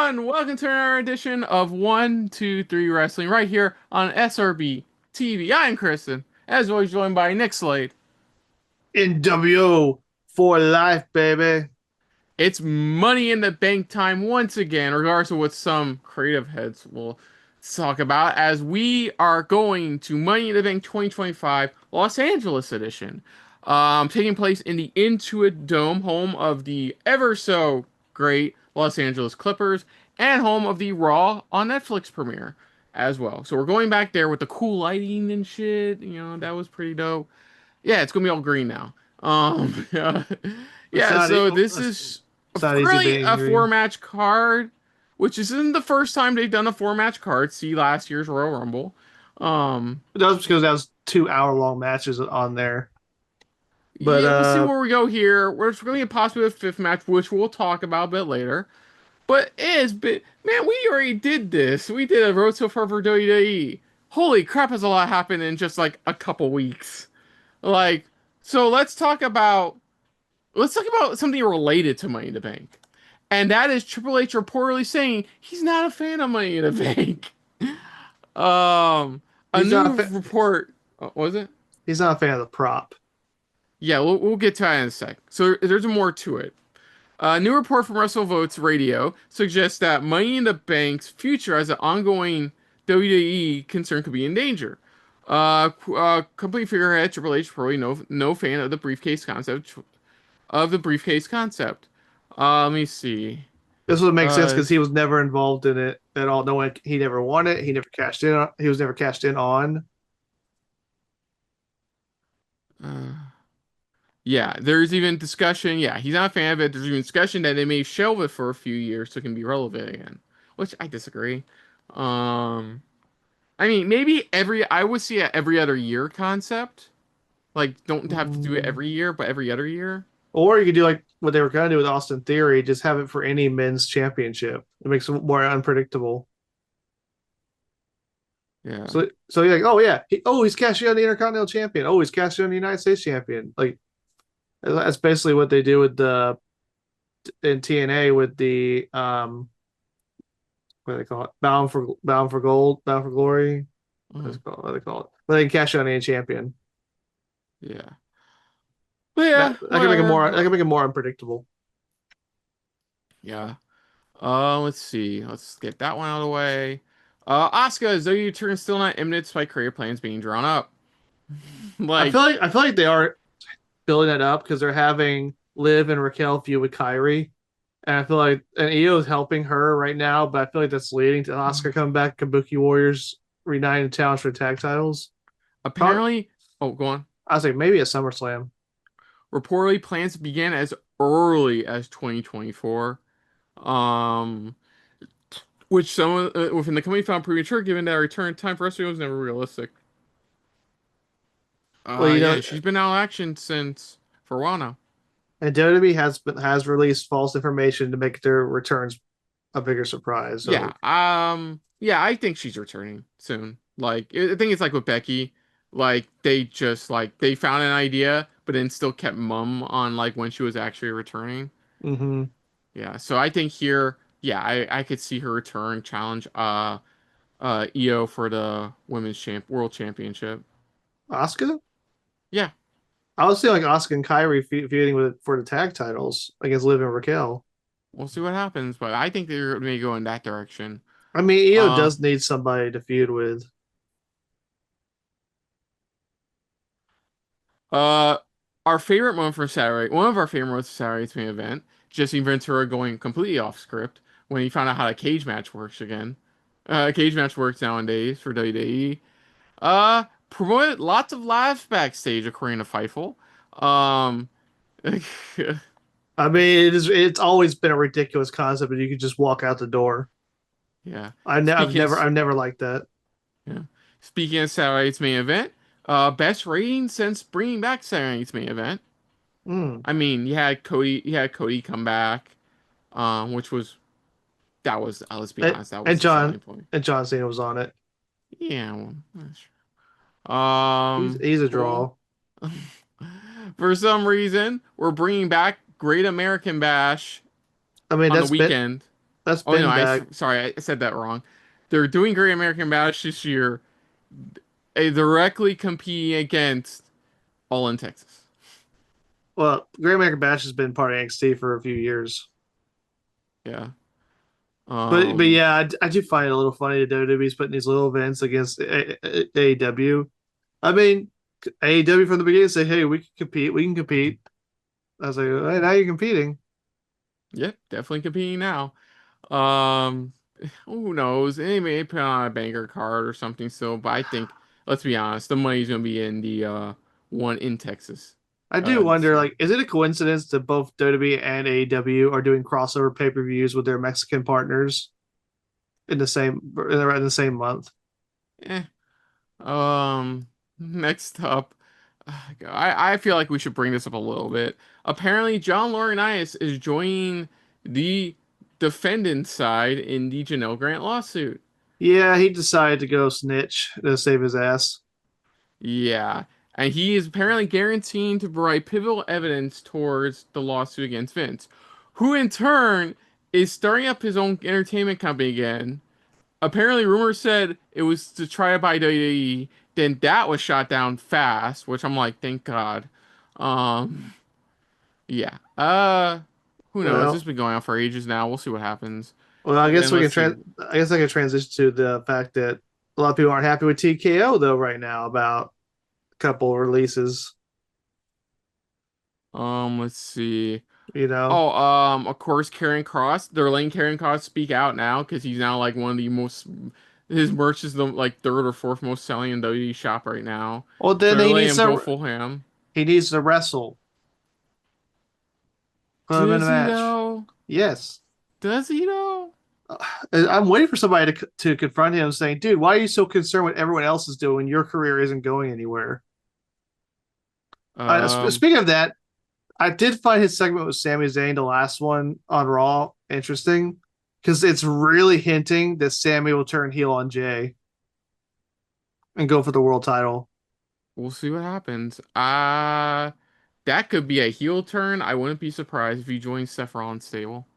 everyone! Welcome to another edition of 1, 2, 3 Wrestling right here on SRB TV. I'm Kristen, as always joined by Nick Slade. NWO for life, baby. It's Money in the Bank time once again, regardless of what some creative heads will talk about, as we are going to Money in the Bank 2025 Los Angeles edition, taking place in the Intuit Dome, home of the ever so great Los Angeles Clippers, and home of the Raw on Netflix premiere as well. So we're going back there with the cool lighting and shit. That was pretty dope. Yeah, it's gonna be all green now. Yeah, It's yeah. not. So this is It's not easy currently being a green. four-match card, which isn't the first time they've done a four-match card. See last year's Royal Rumble. Um, That was because that was 2 hour long matches on there. But yeah, we'll see where we go here. We're going to get possibly a fifth match, which we'll talk about a bit later. But man, we already did this. We did a Road to Forever WWE. Holy crap, has a lot happened in just like a couple weeks. Like, so let's talk about something related to Money in the Bank. And that is Triple H reportedly saying he's not a fan of Money in the Bank. Um, a he's not. new report, was it? He's not a fan of the prop. Yeah, we'll get to that in a sec. So there's more to it. A new report from WrestleVotes Radio suggests that Money in the Bank's future as an ongoing WWE concern could be in danger. Complete figurehead Triple H probably no fan of the briefcase concept. Let me see. This would make sense Uh, because he was never involved in it at all. No one. He never won it. He never cashed in. He was never cashed in on. uh, yeah, there's even discussion. Yeah, he's not a fan of it. There's even discussion that they may shelve it for a few years so it can be relevant again, which I disagree. Um, I mean, I would see a every other year concept. Like, don't have to do it Mm. every year, but every other year. Or you could do like what they were going to do with Austin Theory, just have it for any men's championship. It makes it more unpredictable. Yeah. So you're like, oh yeah, he's cashing on the Intercontinental Champion. Oh, he's cashing on the United States Champion. Like that's basically what they do with the in TNA with the what do they call it? Bound for gold, bound for glory. Mhm. What do they call it? But they can cash in on any champion. Yeah. But yeah, That can make it more. That whatever. can make it more unpredictable. Yeah. Let's see. Let's get that one out of the way. Asuka, as though your turn still not imminent despite career plans being drawn up. Like, I feel like they are building that up because they're having Liv and Raquel feud with Kyrie. And I feel like and Io is helping her right now, but I feel like that's leading to Oscar coming back, Kabuki Warriors reuniting the challenge for tag titles. Probably, apparently, oh, go on. I was like maybe a SummerSlam. Reportedly, plans began as early as 2024. Um, which some within the company found premature, given that return time for wrestling was never realistic. Well, you know, Yeah, she's been out of action since for a while now. and WWE has released false information to make their returns a bigger surprise. Yeah, So yeah, I think she's returning soon. Like, I think it's like with Becky, like they found an idea, but then still kept mum on like when she was actually returning. mm-hmm. Yeah, so I think here, yeah, I could see her return challenge EO for the world championship. Oscar. Yeah, I was seeing like Oscar and Kyrie feuding with for the tag titles against Liv and Raquel. we'll see what happens, but I think they're gonna go in that direction. I mean, Io Uh, does need somebody to feud with. uh, our favorite moment from Saturday, one of our favorite moments of Saturday's main event, Jesse Ventura going completely off script when he found out how a cage match works again. A cage match works nowadays for WWE. Promoted lots of laughs backstage according to Fightful. Um, I mean, it's always been a ridiculous concept, and you could just walk out the door. yeah. I've Speaking of, never liked that. yeah. Speaking of Saturday's main event, best rating since bringing back Saturday's main event. Mm. I mean, you had Cody come back, which was that was let's be And, honest, that was and the selling point. John Cena was on it. Yeah, well, that's true. He's a Cool. draw. For some reason, we're bringing back Great American Bash I mean, on the weekend. That's Oh no, been back. sorry, I said that wrong. They're doing Great American Bash this year, directly competing against All in Texas. Well, Great American Bash has been part of NXT for a few years. Yeah. But Um. yeah, I do find it a little funny that WWE's putting these little events against AEW. I mean, AEW from the beginning said, "Hey, we can compete. We can compete." I was like, hey, "Now you're competing." Yep. Definitely competing now. Um. Who knows? They may put on a banker card or something. So, but I think, let's be honest, the money's gonna be in the one in Texas. I do This wonder, year. like, is it a coincidence that both WWE and AEW are doing crossover pay-per-views with their Mexican partners in the same month? Eh. Next up, I feel like we should bring this up a little bit. Apparently, John Laurinaitis is joining the defendant side in the Janelle Grant lawsuit. Yeah, he decided to go snitch to save his ass. Yeah, and he is apparently guaranteeing to provide pivotal evidence towards the lawsuit against Vince, who in turn is starting up his own entertainment company again. Apparently, rumors said it was to try to buy WWE. Then that was shot down fast, which I'm like, thank God. Um, yeah. Who knows? This has Well, been going on for ages now. We'll see what happens. well, I guess Then we can let's see. I guess I can transition to the fact that a lot of people aren't happy with TKO though right now about a couple releases. Let's see. You know, Oh, of course, Karrion Kross. They're letting Karrion Kross speak out now because he's now like one of the most. His merch is the like third or fourth most selling in WWE shop right now. well So then they're letting him go full ham. he needs to wrestle, put him in a Does he match. though? Yes. Does he though? I'm waiting for somebody to confront him saying, dude, why are you so concerned with everyone else is doing? Your career isn't going anywhere. Um, Speaking of that, I did find his segment with Sami Zayn, the last one on Raw, interesting because it's really hinting that Sami will turn heel on Jay and go for the world title. we'll see what happens. That could be a heel turn. I wouldn't be surprised if he joins Seth Rollins' stable.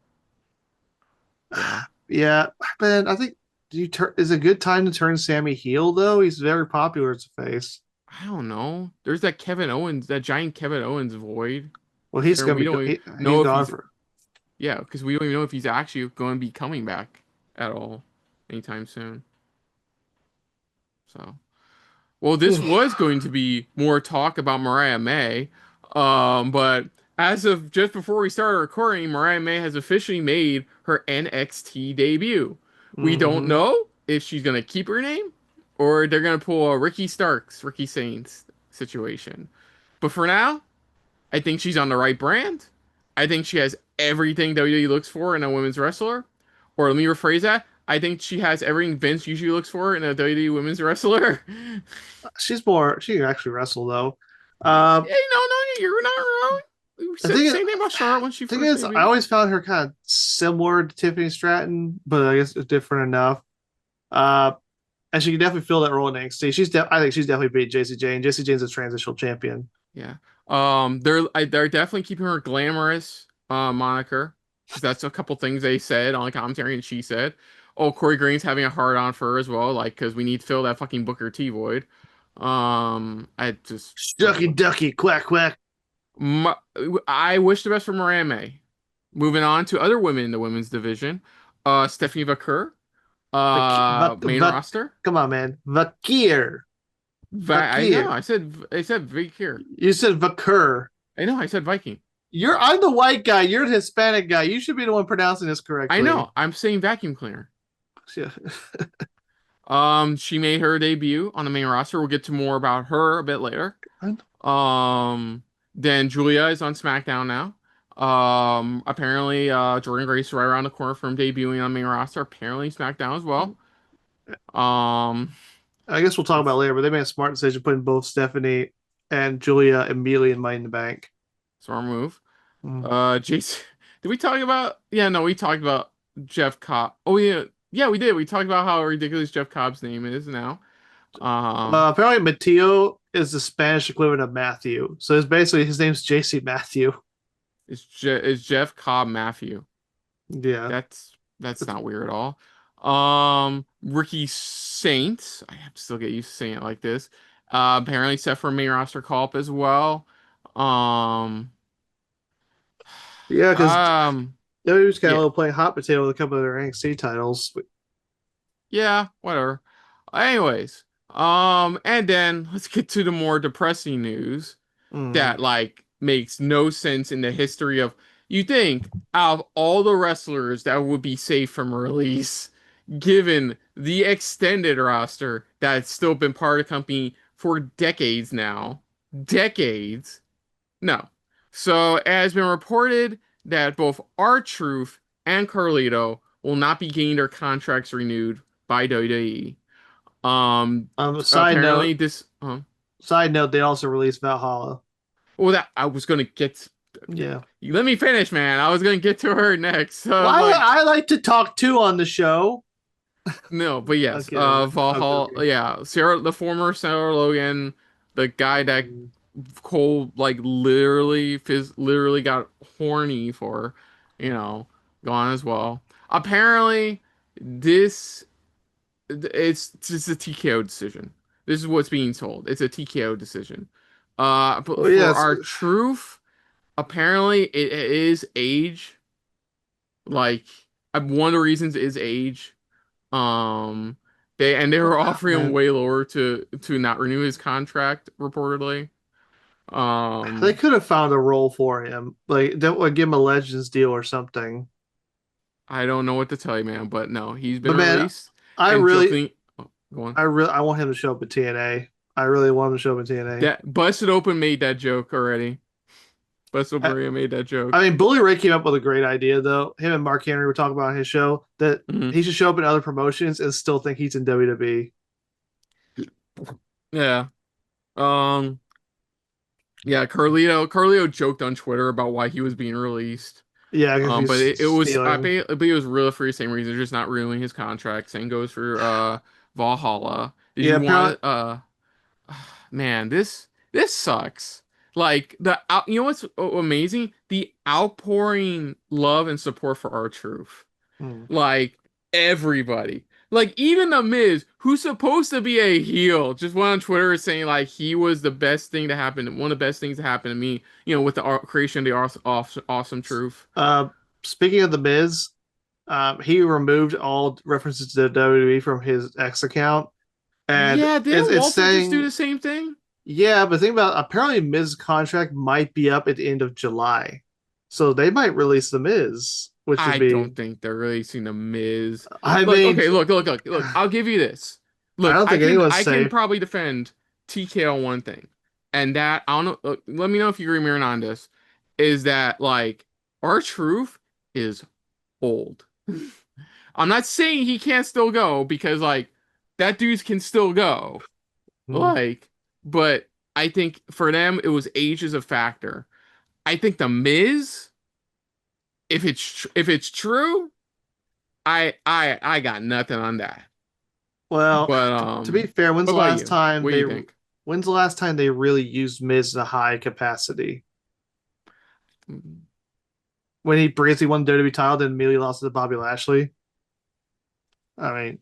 Yeah. Yeah, man, I think is a good time to turn Sammy heel though. He's very popular as a face. I don't know. There's that Kevin Owens, that giant Kevin Owens void. Well, he's And gonna we be don't even he's know if gone he's, for. yeah, because we don't even know if he's actually going to be coming back at all anytime soon. So. Well, this was going to be more talk about Mariah May, but as of just before we started recording, Mariah May has officially made her NXT debut. We don't Mm-hmm. know if she's gonna keep her name or they're gonna pull a Ricky Starks, Ricky Saints situation. But for now, I think she's on the right brand. I think she has everything WWE looks for in a women's wrestler. Or let me rephrase that. I think she has everything Vince usually looks for in a WWE women's wrestler. She can actually wrestle though. Yeah, Uh, no, you're not wrong. We the said the thing, same thing about Charlotte when she thing first is, I debuted. always found her kind of similar to Tiffany Stratton, but I guess it's different enough. Uh, and she can definitely fill that role in NXT. I think she's definitely beat JC Jane. JC Jane's a transitional champion. Yeah. They're definitely keeping her glamorous moniker because that's a couple things they said on the commentary and she said. Oh, Corey Green's having a hard on for her as well, like because we need to fill that fucking Booker T void. I just Ducky, ducky, quack, quack. my, I wish the best for Mariah May. Moving on to other women in the women's division, Stephanie Vaquer, main roster. Come on, man. Vakir. I know. Vakir. I said Vaquer. You said Vakur. I know. I said Viking. I'm the white guy. You're the Hispanic guy. You should be the one pronouncing this I correctly. know. I'm saying vacuum cleaner. Yeah. She made her debut on the main roster. We'll get to more about her a bit later. Um, then Julia is on SmackDown now. Apparently, Jordan Grace is right around the corner from debuting on the main roster. Apparently, SmackDown as well. Um, I guess we'll talk about it's it later, but they made a smart decision putting both Stephanie and Julia immediately in Money in the Bank. smart move. Mm. Jason, did we talk about? Yeah, no, we talked about Jeff Cobb. Oh yeah, yeah, we did. We talked about how ridiculous Jeff Cobb's name is now. Apparently, Mateo is the Spanish equivalent of Matthew. So it's basically his name's JC Matthew. It's Jeff Cobb Matthew. Yeah. That's That's not weird at all. Ricky Saint, I have to still get used to saying it like this. Apparently set for a main roster call-up as well. Um, Yeah, because um, WWE was kind yeah, of playing hot potato with a couple of their NXT titles. yeah, whatever. Anyways, and then let's get to the more depressing news Mm. that like makes no sense in the history of. You think out of all the wrestlers that would be safe from release, given the extended roster that's still been part of the company for decades now, decades, no. So it has been reported that both R-Truth and Carlito will not be getting their contracts renewed by WWE. Side Apparently note, this, they also released Valhalla. well, that I was gonna get. Yeah. Let me finish, man. I was gonna get to her next. So Why like, I like to talk too on the show. no, but I'm yes, kidding. I'm Valhalla, joking. yeah, Sarah, the former Sarah Logan, the guy that Mm. Cole like literally got horny for, you know, gone as well. Apparently, this it's a TKO decision. This is what's being told. It's a TKO decision. But Well, for yes. our truth, apparently it is age. Like, one of the reasons is age. Um, they were offering him Man, way lower to not renew his contract reportedly. they Um, could have found a role for him. Like, that would give him a Legends deal or something. I don't know what to tell you, man, but no, he's been But man, released I and really, joking. Oh, go on. I want him to show up at TNA. I really want him to show up at TNA. That Busted Open made that joke already. Busted I, Open made that I joke. mean, Bully Ray came up with a great idea though. Him and Mark Henry were talking about on his show that Hmm. he should show up in other promotions and still think he's in WWE. Yeah. Um. Yeah. Carlito joked on Twitter about why he was being released. Yeah, because But he's it was stealing. but it was really for the same reason, just not renewing his contract. Same goes for Valhalla. Did Yeah, you apparently. want man, this sucks. Like you know what's amazing? The outpouring love and support for R-Truth. Hmm. Like everybody. Like even the Miz, who's supposed to be a heel, just went on Twitter saying like he was the best thing to happen, one of the best things to happen to me, with the creation of the awesome truth. Uh, Speaking of the Miz, he removed all references to the WWE from his X account, and Yeah, didn't it's Walter just do saying the same thing? yeah. But think about apparently Miz's contract might be up at the end of July, so they might release the Miz, which would I be. don't think they're releasing the Miz. I Look, mean, okay, look. I'll give you this. I Look, don't think anyone's I can safe. probably defend TK on one thing, and that I don't know. Let me know if you agree with me on this. Is that like our truth is old? I'm not saying he can't still go because like that dude can still go. Hmm. Like, but I think for them it was age is a factor. I think the Miz, if it's true, I got nothing on that. Well, But to be fair, what about you? What do you think? when's the last time they really used Miz in a high capacity? When he briefly won the WWE title, then immediately lost to Bobby Lashley. I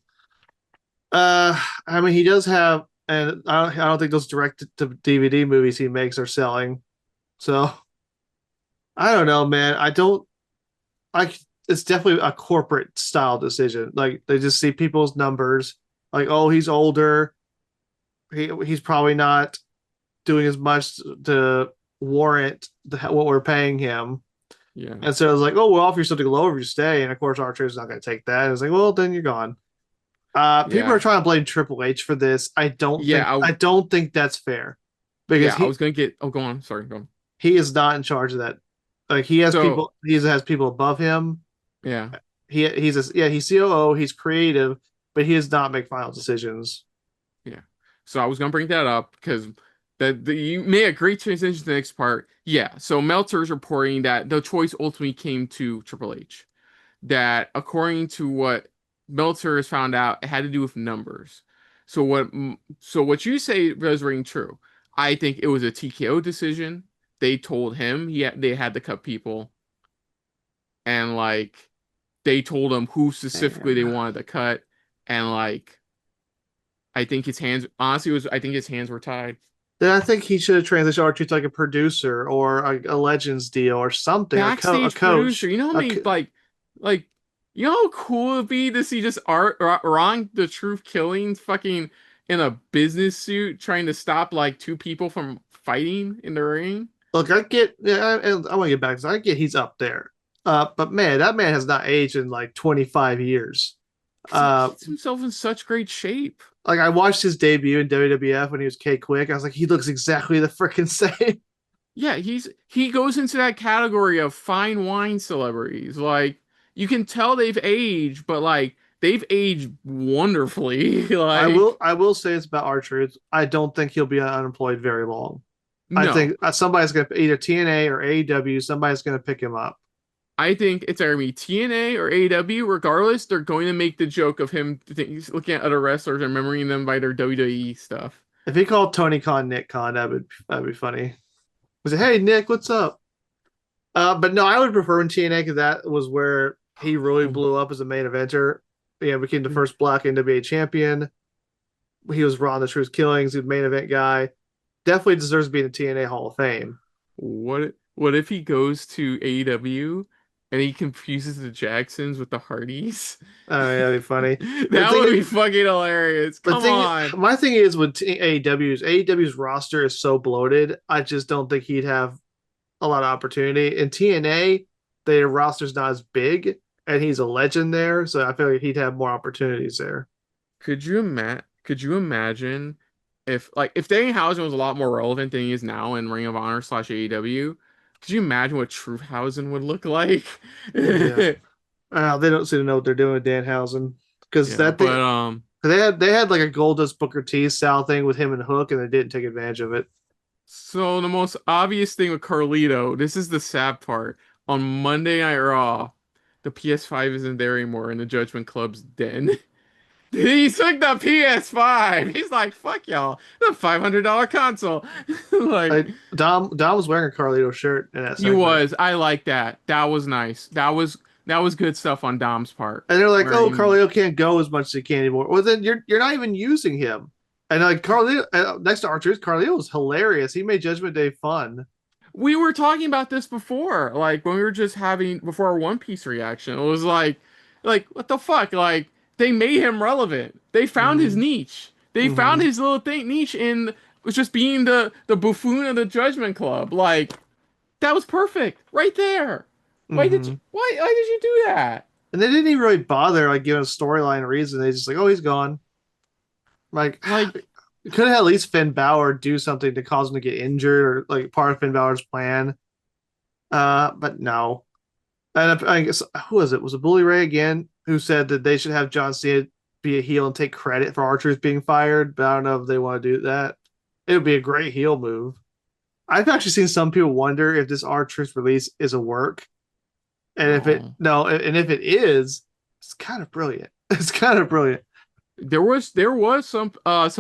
mean, he does have, and I don't think those direct to DVD movies he makes are selling. So I don't know, man. I don't. I It's definitely a corporate style decision. Like they just see people's numbers. Like, oh, he's older. He's probably not doing as much to warrant what we're paying him. Yeah. And so it's like, oh, we'll offer you something lower if you stay. And of course, Archer's not going to take that. It's like, well, then you're gone. People are Yeah. trying to blame Triple H for this. Yeah, I don't think that's fair because I was gonna get go on. Sorry, go on. he is not in charge of that. Like So, he has people above him. yeah. He's COO. He's creative, but he does not make final decisions. Yeah. So I was gonna bring that up because you made a great transition to the next part. Yeah. So Meltzer is reporting that the choice ultimately came to Triple H. That according to what Meltzer has found out, it had to do with numbers. So what you say does ring true. I think it was a TKO decision. They told him they had to cut people, and like they told him who specifically they Man. wanted to cut, and like I think his hands honestly was I think his hands were tied. Then I think he should have transitioned R-Truth to like a producer or a Legends deal or something, a Backstage producer, coach. you know how many like you know how cool it'd be to see just Ron the Truth killing fucking in a business suit trying to stop like two people from fighting in the ring. Look, I get, yeah, I want to get back to this. I get he's up there. But man, that man has not aged in like 25 years. Because he Uh, keeps himself in such great shape. like I watched his debut in WWF when he was K Quick. I was like, he looks exactly the freaking same. Yeah, he goes into that category of fine wine celebrities. Like you can tell they've aged, but like they've aged wonderfully. Like I will say it's about R-Truth. I don't think he'll be unemployed very long. I no, think somebody's going to either TNA or AEW, somebody's going to pick him up. I think it's either gonna be TNA or AEW. Regardless, they're going to make the joke of him looking at other wrestlers and remembering them by their WWE stuff. If he called Tony Khan Nick Khan, that'd be funny. He said, "Hey Nick, what's up?" But no, I would prefer in TNA because that was where he really blew up as a main eventer. Yeah, became the first Black NWA champion. He was Ron the Truth Killings, he was main event guy. Definitely deserves to be in the TNA Hall of Fame. What if he goes to AEW and he confuses the Jacksons with the Hardys? I mean, that'd be funny. But the That thing would is, be fucking hilarious. but Come thing, on. my thing is with AEW's roster is so bloated. I just don't think he'd have a lot of opportunity. In TNA, their roster's not as big, and he's a legend there, so I feel like he'd have more opportunities there. Could you imagine if Danhausen was a lot more relevant than he is now in Ring of Honor slash AEW? Could you imagine what Truthhausen would look like? Yeah, they don't seem to know what they're doing with Danhausen because Yeah, that thing but they had like a Goldust Booker T style thing with him and Hook, and they didn't take advantage of it. so the most obvious thing with Carlito, this is the sad part. On Monday Night Raw, the PS5 isn't there anymore in the Judgment Club's den. He took the PS5. He's like, fuck y'all. The $500 console. Like Like Dom was wearing a Carlito shirt in that he segment, was. I like that. That was nice. That was good stuff on Dom's part. and they're like, "Oh, Wearing Carlito can't go as much as he can anymore." Well, then you're not even using him. And like Carlito next to Archer, Carlito was hilarious. He made Judgment Day fun. we were talking about this before, like when we were just having before our One Piece reaction. It was like what the fuck? Like they made him relevant. They found his Mm-hmm. niche. They found Mm-hmm. his little thing niche in was just being the buffoon of the Judgment Club. Like that was perfect right there. Mm-hmm. Why did you do that? And they didn't even really bother like giving a storyline reason. They just like, "Oh, he's gone." Like, Like could have at least Finn Balor do something to cause him to get injured or like part of Finn Balor's plan. But no. And I guess who was it? Was it Bully Ray again who said that they should have John Cena be a heel and take credit for R-Truth being fired? But I don't know if they want to do that. It would be a great heel move. I've actually seen some people wonder if this R-Truth release is a work, and if it oh. no, and if it is, it's kind of brilliant. It's kind of brilliant. There was some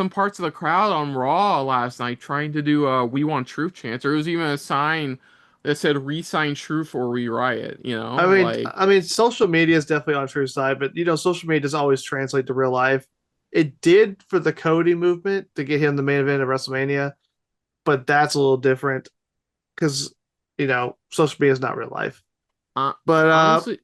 parts of the crowd on Raw last night trying to do "We Want Truth" chants. There was even a sign that said "Resign Truth or We Riot." You know, like I mean, social media is definitely on Truth's side, but you know, social media doesn't always translate to real life. It did for the Cody movement to get him the main event of WrestleMania, but that's a little different because you know social media is not real life. uh, But honestly,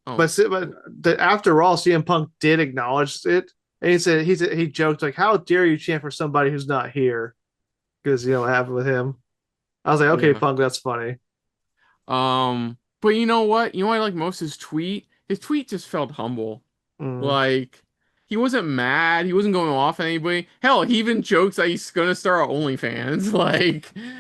after all, CM Punk did acknowledge it, and he joked like, "How dare you chant for somebody who's not here?" Because you know what happened with him. I was like, "Okay, yeah. Punk, that's funny." But you know what? You know what I like most his tweet? His tweet just felt humble. Mm. Like he wasn't mad. He wasn't going off at anybody. Hell, he even jokes that he's gonna start OnlyFans.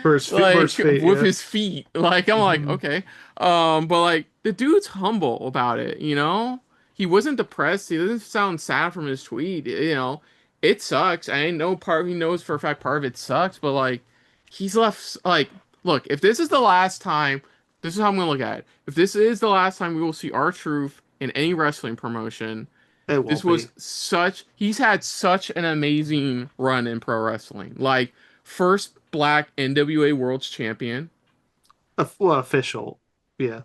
For Like his feet, with yeah. his feet. Like I'm like, Hmm. okay. But like the dude's humble about it, you know? He wasn't depressed. He doesn't sound sad from his tweet. You know, it sucks. I know part of he knows for a fact part of it sucks, but like he's left like look, if this is the last time, this is how I'm gonna look at it. If this is the last time we will see R-Truth in any wrestling promotion, It this won't was be. he's had such an amazing run in pro wrestling. Like first black NWA World's Champion. Well, official. Yeah.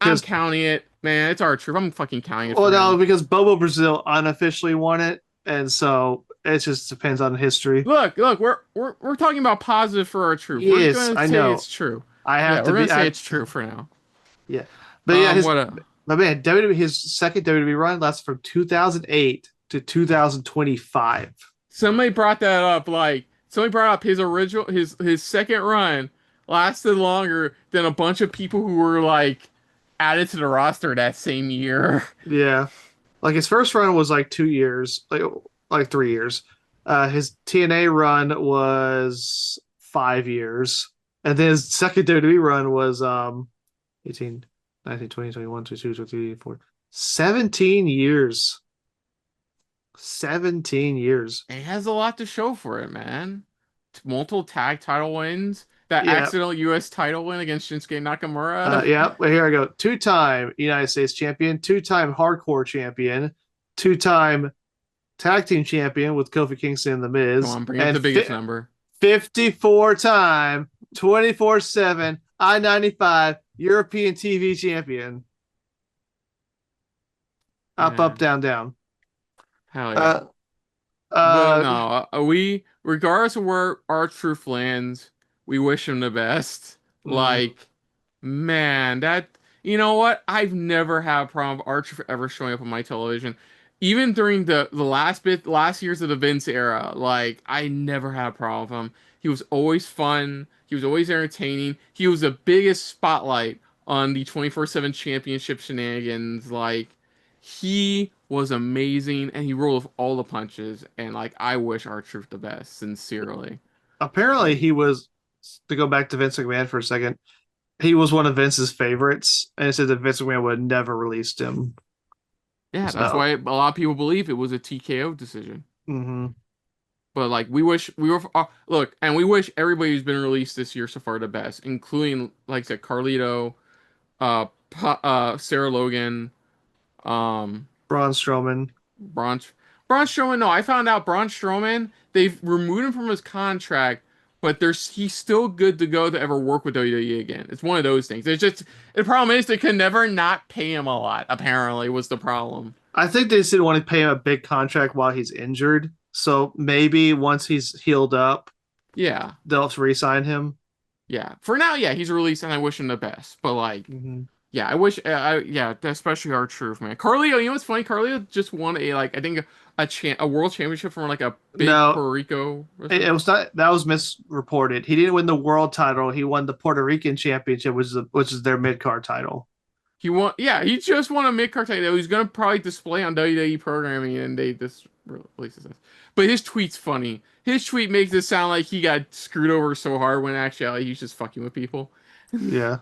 I'm Because counting it. Man, it's our truth. I'm fucking counting it Well, for no, him. because Bobo Brazil unofficially won it, and so it just depends on history. Look, we're talking about positive for our truth. We're Yes, gonna I say know. it's true. I Yeah, have to we're gonna be. say it's true for now. Yeah, but yeah, his What a my man WWE his second WWE run lasts from 2008 to 2025. somebody brought that up. Like somebody brought up his original his second run lasted longer than a bunch of people who were like added to the roster that same year. Yeah, like his first run was like 2 years, like 3 years. His TNA run was 5 years, and then his second WWE run was 18, 19, 20, 21, 22, 23, 24, 17 years. 17 years. And he has a lot to show for it, man. Multiple tag title wins, that Yeah. accidental US title win against Shinsuke Nakamura. Yeah, well, here I go. Two-time United States champion, two-time hardcore champion, two-time tag team champion with Kofi Kingston and The Come Miz, on, bring up and the biggest number. 54-time 24/7 I-95 European TV champion. Up, Man, down, down. hell yeah. Uh, But uh, no, we, regardless of where our truth lands, we wish him the best. mm, Like, man, that, you know what? I've never had a problem with Archer ever showing up on my television. Even during the last years of the Vince era, like, I never had a problem with him. He was always fun. He was always entertaining. He was the biggest spotlight on the 24/7 championship shenanigans. Like, he was amazing and he rolled with all the punches. And, like, I wish R-Truth the best, sincerely. apparently Like, he was, to go back to Vince McMahon for a second, he was one of Vince's favorites, and it said that Vince McMahon would never released him. yeah, that's So, why a lot of people believe it was a TKO decision. mhm. But like we wish we were look, and we wish everybody who's been released this year so far the best, including like I said, Carlito, Sarah Logan, um, Braun Strowman. Braun, Braun Strowman. No, I found out Braun Strowman they've removed him from his contract, but there's he's still good to go to ever work with WWE again. It's one of those things. It's just the problem is they could never not pay him a lot. Apparently, was the problem. I think they just didn't want to pay him a big contract while he's injured. So maybe once he's healed up, Yeah. they'll re-sign him. Yeah, for now, yeah, he's released, and I wish him the best. But like, Mhm. yeah, I wish, yeah, especially our truth, man. Carlito, you know what's funny? Carlito just won a like, I think a world championship from like a big No, Puerto Rico it wrestler. was not. That was misreported. He didn't win the world title. He won the Puerto Rican championship, which is their mid card title. He won, yeah, he just won a mid card title. He's gonna probably display on WWE programming, and they just releases this. But his tweet's funny. His tweet makes it sound like he got screwed over so hard when actually he's just fucking with people. Yeah.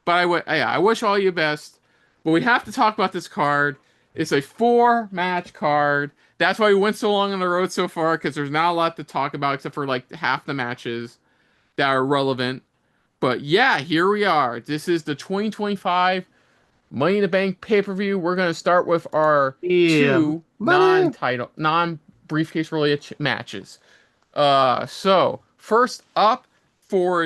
But yeah, I wish all you best. But we have to talk about this card. It's a four-match card. That's why we went so long on the road so far, because there's not a lot to talk about except for like half the matches that are relevant. But yeah, here we are. This is the 2025 Money in the Bank pay-per-view. We're gonna start with our Yeah. two Money. non-briefcase related matches. So first up for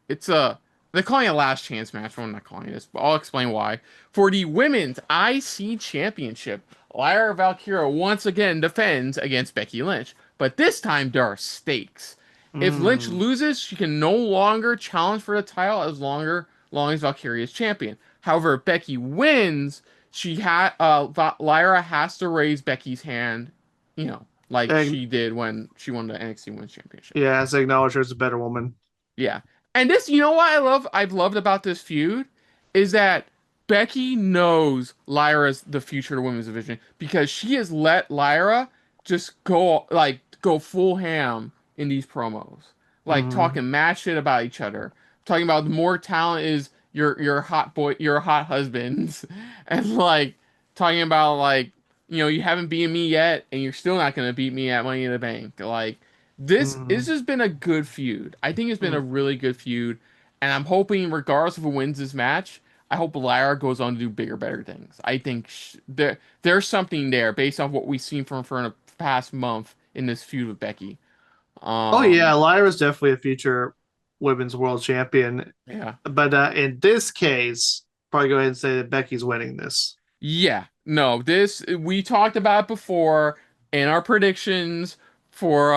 it's a they're calling it a last chance match. I'm not calling it this, but I'll explain why. For the women's IC championship, Lyra Valkyria once again defends against Becky Lynch, but this time there are stakes. If Lynch Mm. loses, she can no longer challenge for the title long as Valkyria is champion. However, if Becky wins, Lyra has to raise Becky's hand, you know, like And she did when she won the NXT Women's Championship. yeah, as acknowledged her as a better woman. Yeah. And this, you know what I've loved about this feud is that Becky knows Lyra's the future of the women's division because she has let Lyra just go full ham in these promos. Like Mm. talking mad shit about each other. Talking about the more talent is your hot boy, your hot husbands. And like talking about like, you know, you haven't beaten me yet and you're still not gonna beat me at Money in the Bank. Like this Mm. has been a good feud. I think it's been a Mm. really good feud, and I'm hoping, regardless of who wins this match, I hope Lyra goes on to do bigger, better things. I think there's something there based off what we've seen from her in the past month in this feud with Becky. Oh yeah, Um, Lyra's definitely a future women's world champion. yeah, But in this case, probably go ahead and say that Becky's winning this. Yeah, no, this we talked about before in our predictions for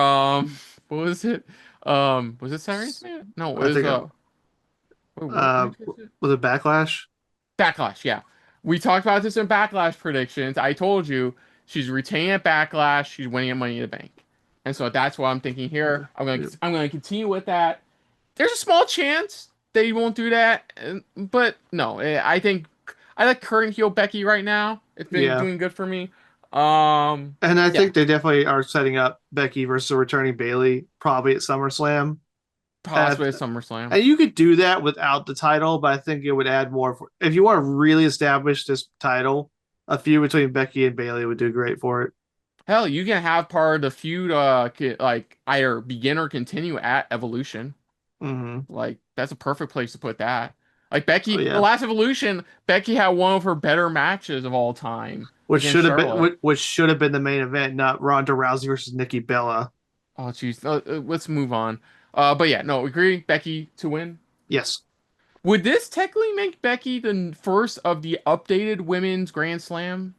what was it? Was it Saturday's Man? No, it I was think wait, what uh match was it? was it Backlash? Backlash, yeah. We talked about this in Backlash predictions. I told you she's retaining at Backlash, she's winning at Money in the Bank. And so that's what I'm thinking here. Yeah. I'm gonna continue with that. There's a small chance they won't do that, but no, I think I like current heel Becky right now. It's been Yeah. doing good for me. And I Yeah, think they definitely are setting up Becky versus a returning Bailey probably at SummerSlam. possibly And, at SummerSlam. and you could do that without the title, but I think it would add more. If you want to really establish this title, a feud between Becky and Bailey would do great for it. Hell, you can have part of the feud, like either begin or continue at Evolution. Hmm. Like that's a perfect place to put that. Like Oh Becky, the yeah, last Evolution, Becky had one of her better matches of all time which against should have been Charlotte. which should have been the main event, not Ronda Rousey versus Nikki Bella. Oh, jeez. Let's move on. But yeah, no, agree. Becky to win. Yes, Would this technically make Becky the first of the updated women's Grand Slam?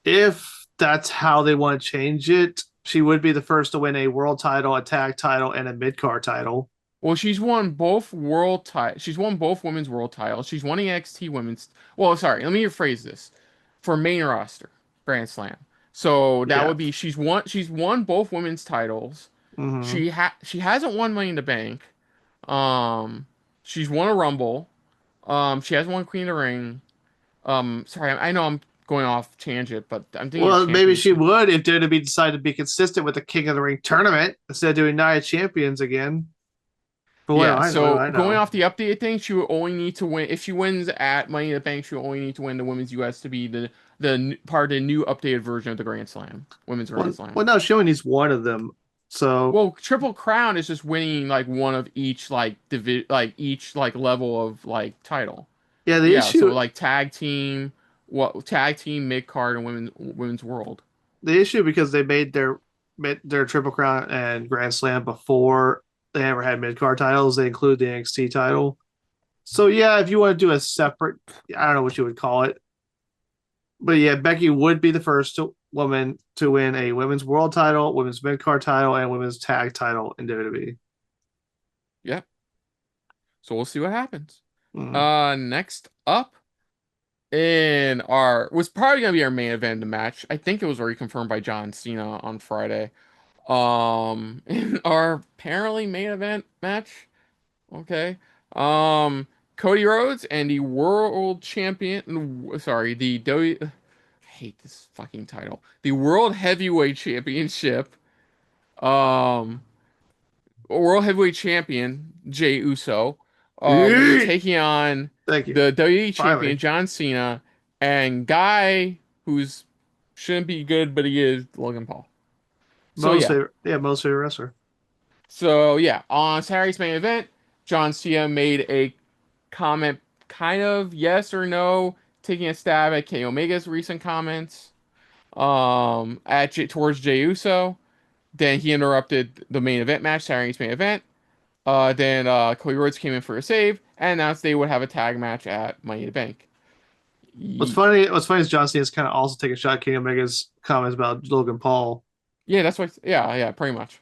if that's how they want to change it, she would be the first to win a world title, a tag title, and a mid card title. Well, she's won both world titles. She's won both women's world titles. She's won the NXT women's. Well, sorry, let me rephrase this. For main roster, Grand Slam. So that Yeah. would be she's won both women's titles. Hmm. She hasn't won Money in the Bank. Um, she's won a Rumble. She hasn't won Queen of the Ring. Sorry, I know I'm going off tangent, but I'm thinking of Well, maybe she championship. would if WWE decided to be consistent with the King of the Ring tournament instead of doing Night of Champions again. But Yeah, what do so I going know? off the updated thing, she would only need to win if she wins at Money in the Bank. She will only need to win the Women's US to be part of the new updated version of the Grand Slam, Women's Grand Slam. No, she only needs one of them. So Well, Triple Crown is just winning like one of each like each like level of like title. yeah, Yeah, so like tag team, mid card, and women's world. the issue because they made their Triple Crown and Grand Slam before they ever had mid card titles. They include the NXT title. So yeah, if you want to do a separate, I don't know what you would call it, but yeah, Becky would be the woman to win a women's world title, women's mid card title, and women's tag title in WWE. Yep. So we'll see what happens. Mm. Next up in our was probably gonna be our main event of the match. I think it was already confirmed by John Cena on Friday. In our apparently main event match. Okay. Um, Cody Rhodes and the world champion. Sorry, the W. I hate this fucking title. The World Heavyweight Championship. Um, World Heavyweight Champion Jey Uso. Will be taking on Thank you. the WWE Champion Finally, John Cena and guy who's shouldn't be good, but he is Logan Paul. So most yeah. favorite, yeah, most favorite wrestler. So yeah, on Saturday's main event, John Cena made a comment, kind of yes or no, taking a stab at Kenny Omega's recent comments, towards Jey Uso. Then he interrupted the main event match, Saturday's main event. Then Cody Rhodes came in for a save and announced they would have a tag match at Money in the Bank. Yeet. What's funny is John Cena's kind of also taking a shot at Kenny Omega's comments about Logan Paul. Yeah, that's what. Yeah, pretty much.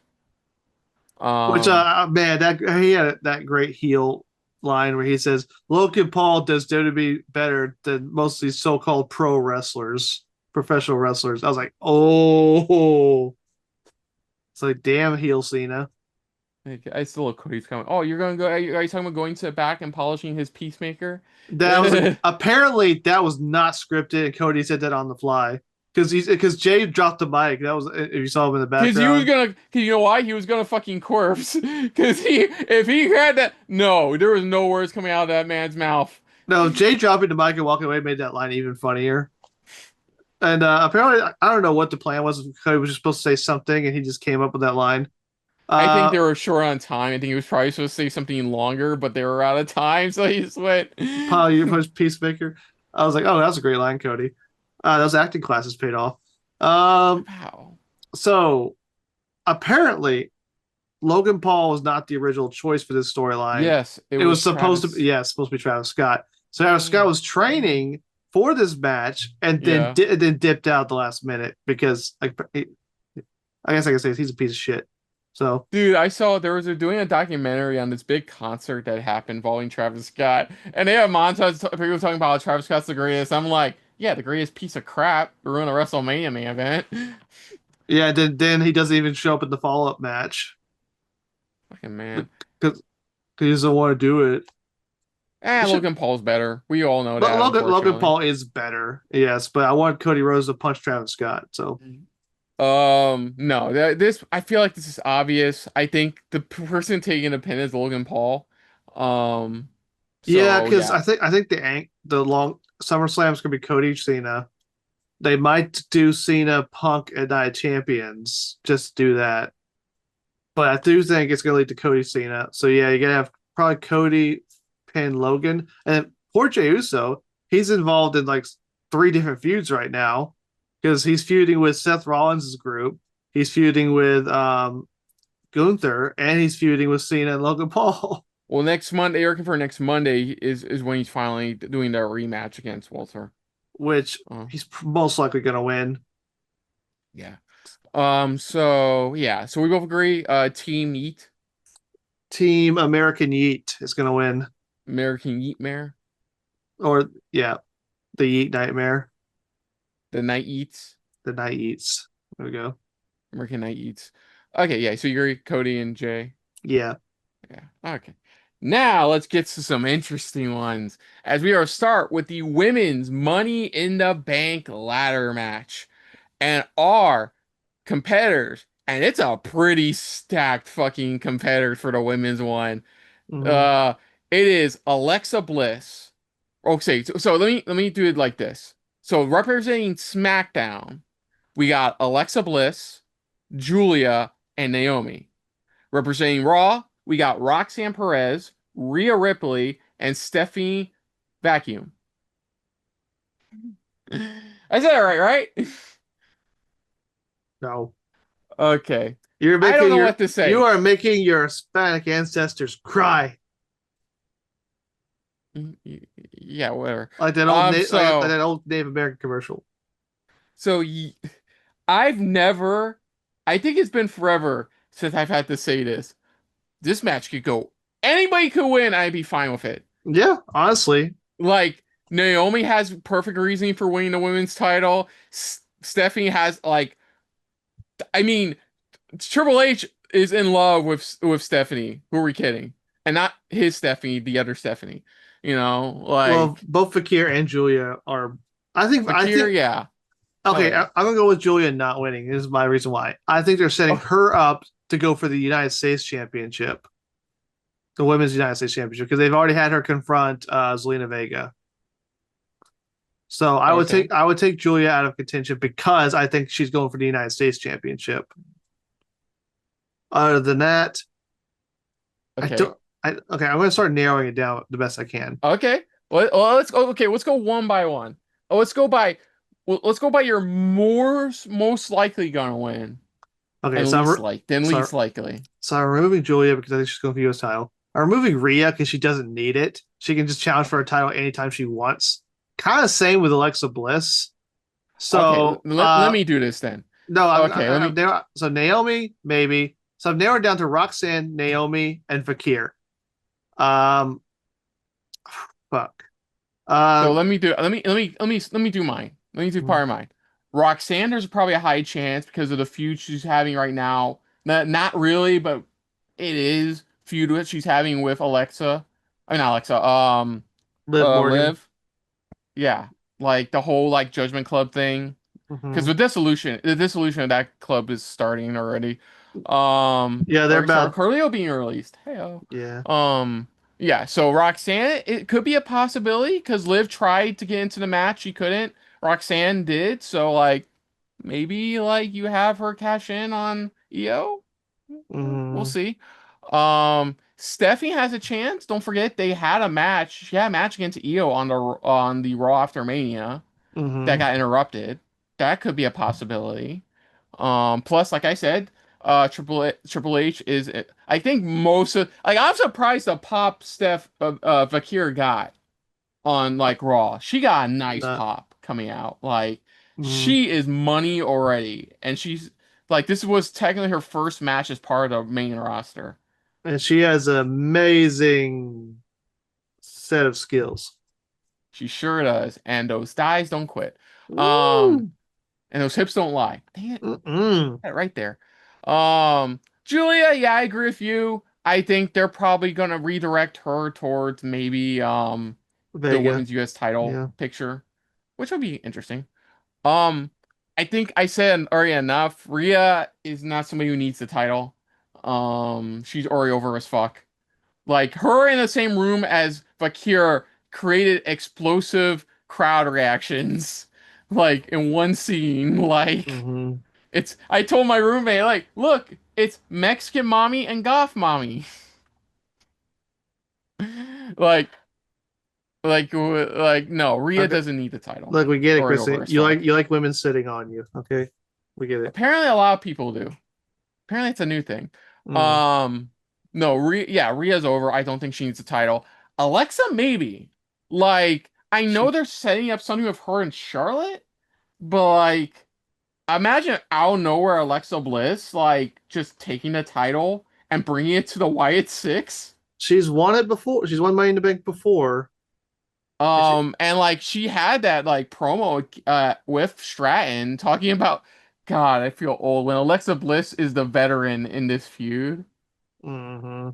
Which Um, man, that he had that great heel line where he says Logan Paul does WWE better than most of these so-called pro wrestlers, professional wrestlers. I was like, oh, it's like damn heel Cena. I still look Cody's comment. Oh, you're gonna go? Are you talking about going to the back and polishing his Peacemaker? That was apparently that was not scripted, and Cody said that on the fly because Jay dropped the mic. That was if you saw him in the Because he was background. gonna, cause you know why? He was gonna fucking corpse. Because if he had that, no, there was no words coming out of that man's mouth. No, Jay dropping the mic and walking away made that line even funnier. And apparently, I don't know what the plan was. Cody was just supposed to say something, and he just came up with that line. I think Uh, they were short on time. I think he was probably supposed to say something longer, but they were out of time, so he just went. Pile you push Peacemaker. I was like, oh, that's a great line, Cody. Those acting classes paid off. Um, Wow. so apparently, Logan Paul was not the original choice for this storyline. Yes, it It was was supposed to Travis. be, yeah, it's supposed to be Travis Scott. So Scott Mm, was training for this match and then yeah. then dipped out the last minute because like I guess I can say he's a piece of shit. So Dude, I saw there was doing a documentary on this big concert that happened involving Travis Scott, and they have montage people talking about how Travis Scott's the greatest. I'm like, yeah, the greatest piece of crap ruined a WrestleMania main event. yeah, then he doesn't even show up in the follow up match Fucking man. because he doesn't want to do it. He should. Logan Paul's better. We all know that, Logan unfortunately. Paul is better, yes, but I want Cody Rhodes to punch Travis Scott. So No, this I feel like this is obvious. I think the person taking the pin is Logan Paul. Um, yeah, so because yeah, I think the long SummerSlam is gonna be Cody Cena. They might do Cena Punk at Night of Champions. Just do that. But I do think it's going to lead to Cody Cena. So yeah, you're going to have probably Cody pin Logan. And poor Jey Uso, he's involved in like three different feuds right now because he's feuding with Seth Rollins' group. He's feuding with Gunther, and he's feuding with Cena and Logan Paul, well, next Monday, you're looking for next Monday is when he's finally doing the rematch against Walter. which Uh, he's most likely going to win. yeah. So yeah, so we both agree. Team Yeet, Team American Yeet is going to win. American Yeet Mare, Or, yeah, the Yeet Nightmare, the Night Eats, the Night Eats. There we go. American Night Eats. Okay, yeah. So you agree, Cody and Jay. Yeah. Yeah. Okay. Now let's get to some interesting ones as we are start with the women's Money in the Bank ladder match. And our competitors, and it's a pretty stacked fucking competitor for the women's one. Mm-hmm. Uh, it is Alexa Bliss. Okay, so let me do it like this. So representing SmackDown, we got Alexa Bliss, Julia, and Naomi. Representing Raw, we got Roxanne Perez, Rhea Ripley, and Stephanie Vacuum. I said it right? No. Okay. You're I don't making know your what to you say. are making your Hispanic ancestors cry Yeah, whatever. like that Um, like so that old Native American commercial. so I've never, I think it's been forever since I've had to say this. This match could go, anybody could win. I'd be fine with it. Yeah, honestly. Like Naomi has perfect reasoning for winning the women's title. Stephanie has like, I mean, Triple H is in love with Stephanie. Who are we kidding? And not his Stephanie, the other Stephanie. You know, Well, like both Fakir and Julia are. I Fakir, think. yeah, hell Okay, yeah. I'm gonna go with Julia not winning. This is my reason why. I think they're setting Oh, her up to go for the United States Championship, the Women's United States Championship, because they've already had her confront Zelina Vega. So okay, I would take Julia out of contention because I think she's going for the United States Championship. Other than that, I okay, don't. Okay, I'm going to start narrowing it down the best I can. okay. Well, let's go. Okay, let's go one by one. Oh, let's go by. Well, let's go by your most likely gonna win Okay, and least like then so least likely. so I'm removing Julia because I think she's going for the US title. I'm removing Rhea because she doesn't need it. She can just challenge for a title anytime she wants. Kind of same with Alexa Bliss. Okay, So let me do this then. no, Okay, let I'm me. there. So Naomi maybe. So I've narrowed down to Roxanne, Naomi, and Fakir. Um, fuck. So Um, let me do mine. Let me do part of mine. Roxanne, there's probably a high chance because of the feud she's having right now. Not really, but it is feud that she's having with Alexa. I mean not Alexa. Liv Morgan. Liv. Yeah, like the whole like Judgment Club thing. Because Hmm. the dissolution of that club is starting already. Yeah, they're Dark Star about. Carleo being released. Hey, Yeah. yeah. So Roxanne, it could be a possibility because Liv tried to get into the match, she couldn't. Roxanne did. So like maybe like you have her cash in on EO. We'll Hmm. see. Stephanie has a chance. Don't forget they had a match. She had a match against EO on the Raw after Mania that Hmm. got interrupted. That could be a possibility. Plus, like I said, Triple H is. I think most of like I'm surprised the pop Steph Vakir got. on like Raw. She got a nice Not, pop coming out. Like mm, she is money already, and she's like this was technically her first match as part of the main roster. and she has an amazing set of skills. She sure does, and those thighs don't quit. Um, Woo! and those hips don't lie. Dang it, Mm-mm. got it right there. Julia, yeah, I agree with you. I think they're probably gonna redirect her towards maybe the Vega. women's US title Yeah. picture, which would be interesting. Um, I think I said already enough. Rhea is not somebody who needs the title. She's already over as fuck. Like her in the same room as Vakir created explosive crowd reactions, like in one scene. Like Hmm. it's. I told my roommate, like, look, it's Mexican mommy and goth mommy. like, like, no, Rhea Okay. doesn't need the title. Look, we get it, Already over Christine. as fuck. You like women sitting on you. Okay. We get it. Apparently, a lot of people do. Apparently, it's a new thing. Mm. Um, no, yeah, Rhea's over. I don't think she needs a title. Alexa, maybe. Like, I know She they're setting up something with her and Charlotte, but like, imagine out of nowhere Alexa Bliss like just taking the title and bringing it to the Wyatt Six. she's won it before. She's won Money in the Bank before. And she And like she had that like promo with Stratton talking about, God, I feel old when Alexa Bliss is the veteran in this feud. hmm.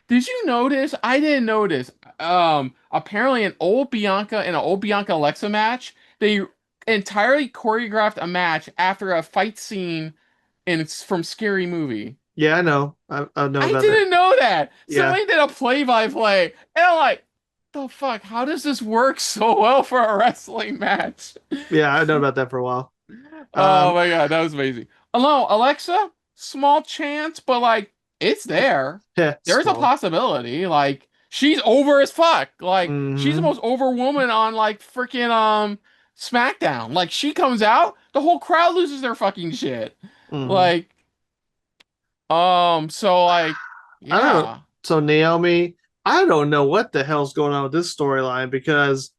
Did you notice? I didn't notice. Apparently an old Bianca and an old Bianca Alexa match, they entirely choreographed a match after a fight scene in from Scary Movie. Yeah, I know. I know I about that. didn't know that. Yeah. Somebody did a play-by-play, and I'm like, the fuck? How does this work so well for a wrestling match? Yeah, I know about that for a while. Oh Um, my God, that was amazing. Hello, Alexa, small chance, but like it's there. yeah, There's a small. possibility. Like she's over as fuck. Like she's the Hmm. most over woman on like freaking SmackDown. Like she comes out, the whole crowd loses their fucking shit. Hmm. Like so like I don't know. yeah. So Naomi, I don't know what the hell's going on with this storyline because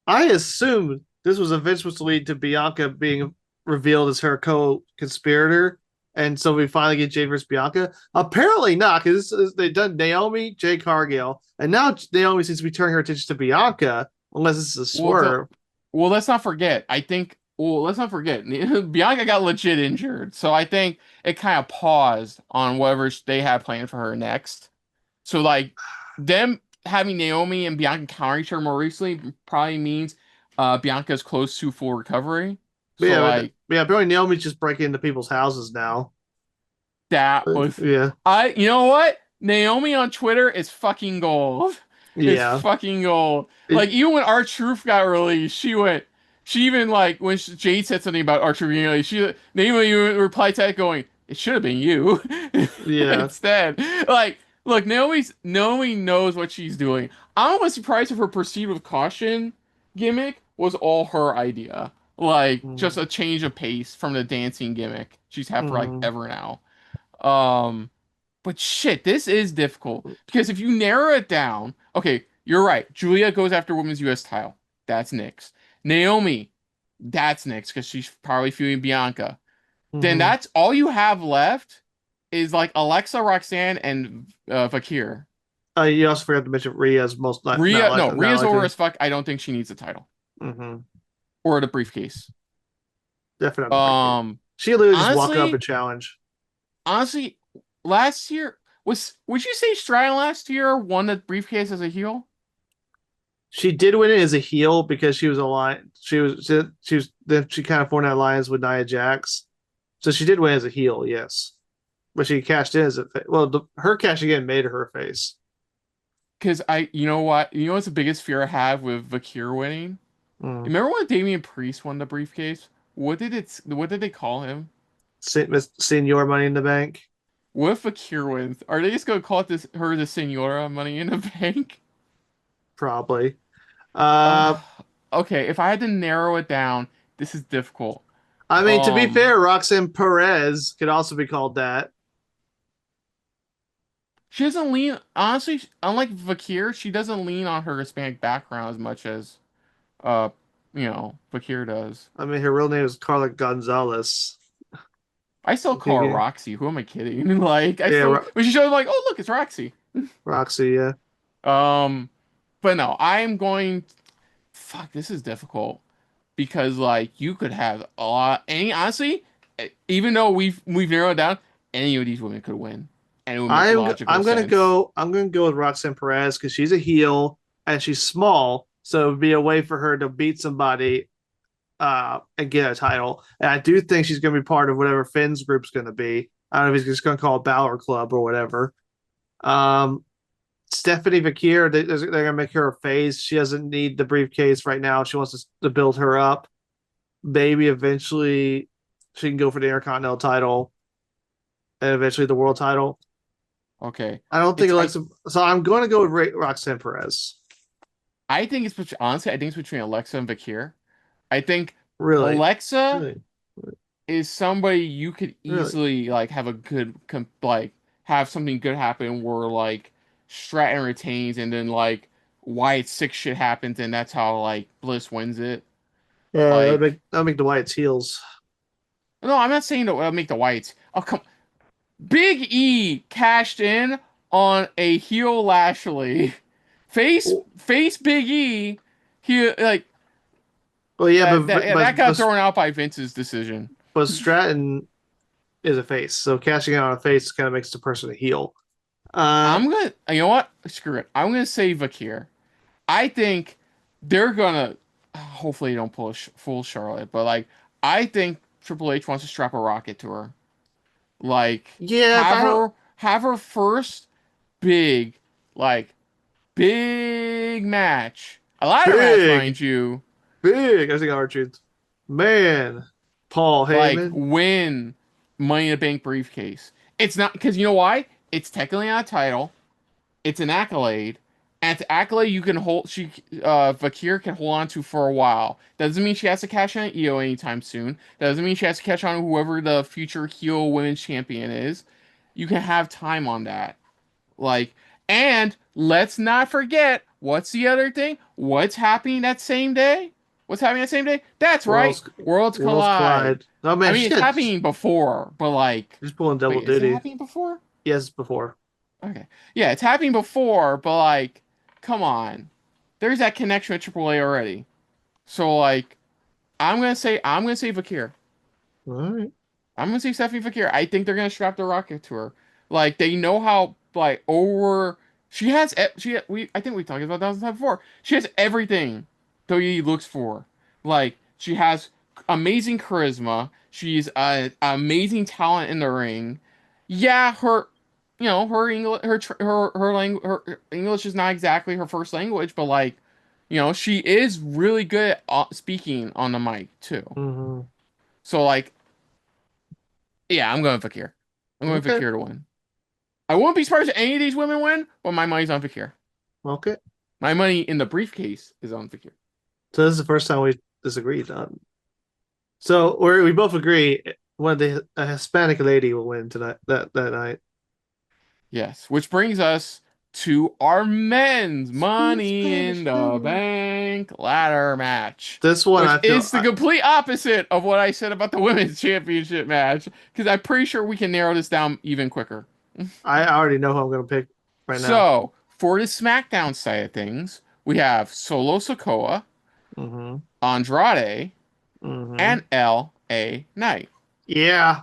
I assumed this was eventually supposed to lead to Bianca being revealed as her co-conspirator, and so we finally get Jade versus Bianca. Apparently not, because they've done Naomi, Jade Cargill, and now Naomi seems to be turning her attention to Bianca, unless this is a Well, the swerve. well, let's not forget. I think. Well, let's not forget. Bianca got legit injured, so I think it kind of paused on whatever they had planned for her next. So like them having Naomi and Bianca counter each other more recently probably means Bianca's close to full recovery. But So yeah, like apparently Naomi's just breaking into people's houses now. that was Yeah, you know what? Naomi on Twitter is fucking gold. Is yeah, fucking gold. it, Like even when R-Truth got released, she even like when Jade said something about R-Truth being released, she Naomi even replied to that going, "It should have been you." yeah. Instead, like look, Naomi knows what she's doing. I'm almost surprised if her proceed with caution gimmick was all her idea. Like just Mm, a change of pace from the dancing gimmick she's had for like mm, ever now. Um, but shit, this is difficult because if you narrow it down, okay, you're right. Julia goes after women's US title. That's Nyx. Naomi, that's Nyx because she's probably feuding Bianca. Then mm-hmm. that's all you have left is like Alexa, Roxanne, and Vakir. You also forgot to mention Rhea's most Rhea, no, not Rhea's over likely. as fuck. I don't think she needs a title Mm-hmm. or the briefcase. Definitely not the briefcase. Um, She literally just walk up honestly, and challenge. honestly, last year would you say Stratton last year won the briefcase as a heel? She did win it as a heel because she was a line. She was then she kind of formed that alliance with Nia Jax, so she did win as a heel, yes. But she cashed in as a well. Her cashing in made her face. Because you know what? You know what's the biggest fear I have with Vakir winning? Mm. Remember when Damian Priest won the briefcase? What did they call him? Senior Money in the Bank, What if Vakir wins? Are they just gonna call it her the Senora Money in the Bank? probably. Uh, Okay, if I had to narrow it down, this is difficult. I mean, to be Um, fair, Roxanne Perez could also be called that. She doesn't lean, honestly, unlike Vakir, she doesn't lean on her Hispanic background as much as, uh, Vakir does. I mean, her real name is Carla Gonzalez. I still call her Okay, Roxy. Who am I kidding? Like, I yeah, still, when she shows up, like, oh, look, it's Roxy. Roxy. Yeah, Um, but no, I'm going, fuck, this is difficult because, like, you could have a lot, honestly, even though we've narrowed it down, any of these women could win, and it would make logical sense. I'm gonna go with Roxanne Perez because she's a heel and she's small, so it would be a way for her to beat somebody and get a title. And I do think she's gonna be part of whatever Finn's group's gonna be. I don't know if he's just gonna call it Balor Club or whatever. Um, Stephanie Vakir, they're gonna make her a face. She doesn't need the briefcase right now. She wants to build her up. Maybe eventually she can go for the Intercontinental title and eventually the world title. Okay, I don't think it's Alexa. So I'm going to go with Roxanne Perez. I think it's between, honestly, I think it's between Alexa and Vakir. I think Really, Alexa really, is somebody you could really. easily like have a good like have something good happen where like Stratton retains and then like Wyatt sick shit happens and that's how like Bliss wins it. Yeah, Like that make the Wyatt's heels. no, I'm not saying that make the Wyatts. Oh come, Big E cashed in on a heel Lashley. Face Big E. He like Well, yeah, that got thrown out by Vince's decision. but Stratton is a face, so cashing out on a face kind of makes the person a heel. Uh, I'm gonna, you know what? Screw it. I'm gonna say Vakir. I think they're gonna, hopefully, they don't pull a full Charlotte, but like, I think Triple H wants to strap a rocket to her. Like, yeah, but I don't have her first big, like, big match, a ladder match, big, mind you. big. I think our truth, man. Paul Like, Heyman. win Money in the Bank briefcase. It's not because you know why? It's technically not a title. It's an accolade, and it's an accolade you can hold. Vakir can hold on to for a while. Doesn't mean she has to cash in on EO anytime soon. Doesn't mean she has to catch on whoever the future heel women's champion is. You can have time on that. Like, and let's not forget what's the other thing? What's happening that same day? What's happening that same day? That's right. Worlds Worlds Worlds collide. Collide. Oh I man, mean, it's happening before, but like, she's pulling double wait, is it duty. happening before? Yes, before. Okay. Yeah, it's happening before, but like, come on. There's that connection with AAA already. So like, I'm gonna say Vakir. All right. I'm gonna say Stephanie Fakir. I think they're gonna strap the rocket to her. Like they know how like over she has we I think we talked about that before. She has everything WWE looks for. Like she has amazing charisma. She's amazing talent in the ring. Yeah, her her English her English is not exactly her first language, but like she is really good at speaking on the mic too. Mm-hmm. So like yeah, I'm going Fakir. I'm going Okay. Fakir to win. I won't be surprised if any of these women win, but my money's on Fakir. Okay. My money in the briefcase is on Fakir. So this is the first time we disagreed on. So we both agree when a Hispanic lady will win tonight that night. Yes, which brings us to our men's Sweet Money Spanish in the lady. Bank ladder match, This one which I feel is the complete opposite of what I said about the women's championship match, because I'm pretty sure we can narrow this down even quicker. I already know who I'm gonna pick right now. So, for the SmackDown side of things, we have Solo Sokoa, Mm-hmm. Andrade, Mm-hmm. and L.A. Knight. Yeah.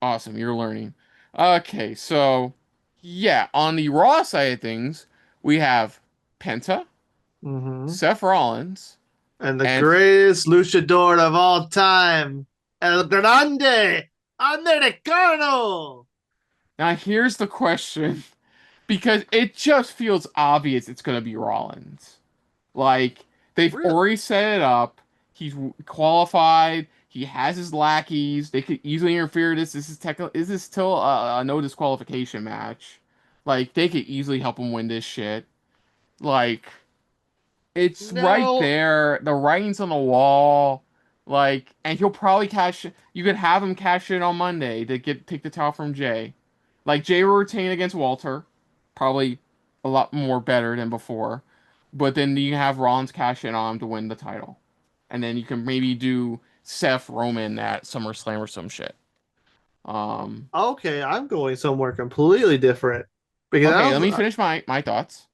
Awesome, you're learning. Okay, so yeah, on the Raw side of things, we have Penta, Mm-hmm. Seth Rollins, And the and greatest luchador of all time, El Grande Americano. now here's the question because it just feels obvious it's going to be Rollins. Like they've Really? already set it up. He's qualified. He has his lackeys. They could easily interfere. This is technically is this still a no disqualification match? Like they could easily help him win this shit. Like it's right No. there. The writing's on the wall. And he'll probably cash. You could have him cash in on Monday to take the towel from Jay. Like Jay will retain against Walter, probably a lot more better than before. But then you can have Rollins cash in on him to win the title, and then you can maybe do Seth Roman at SummerSlam or some shit. Um, Okay, I'm going somewhere completely different because I okay, let don't. me finish my thoughts.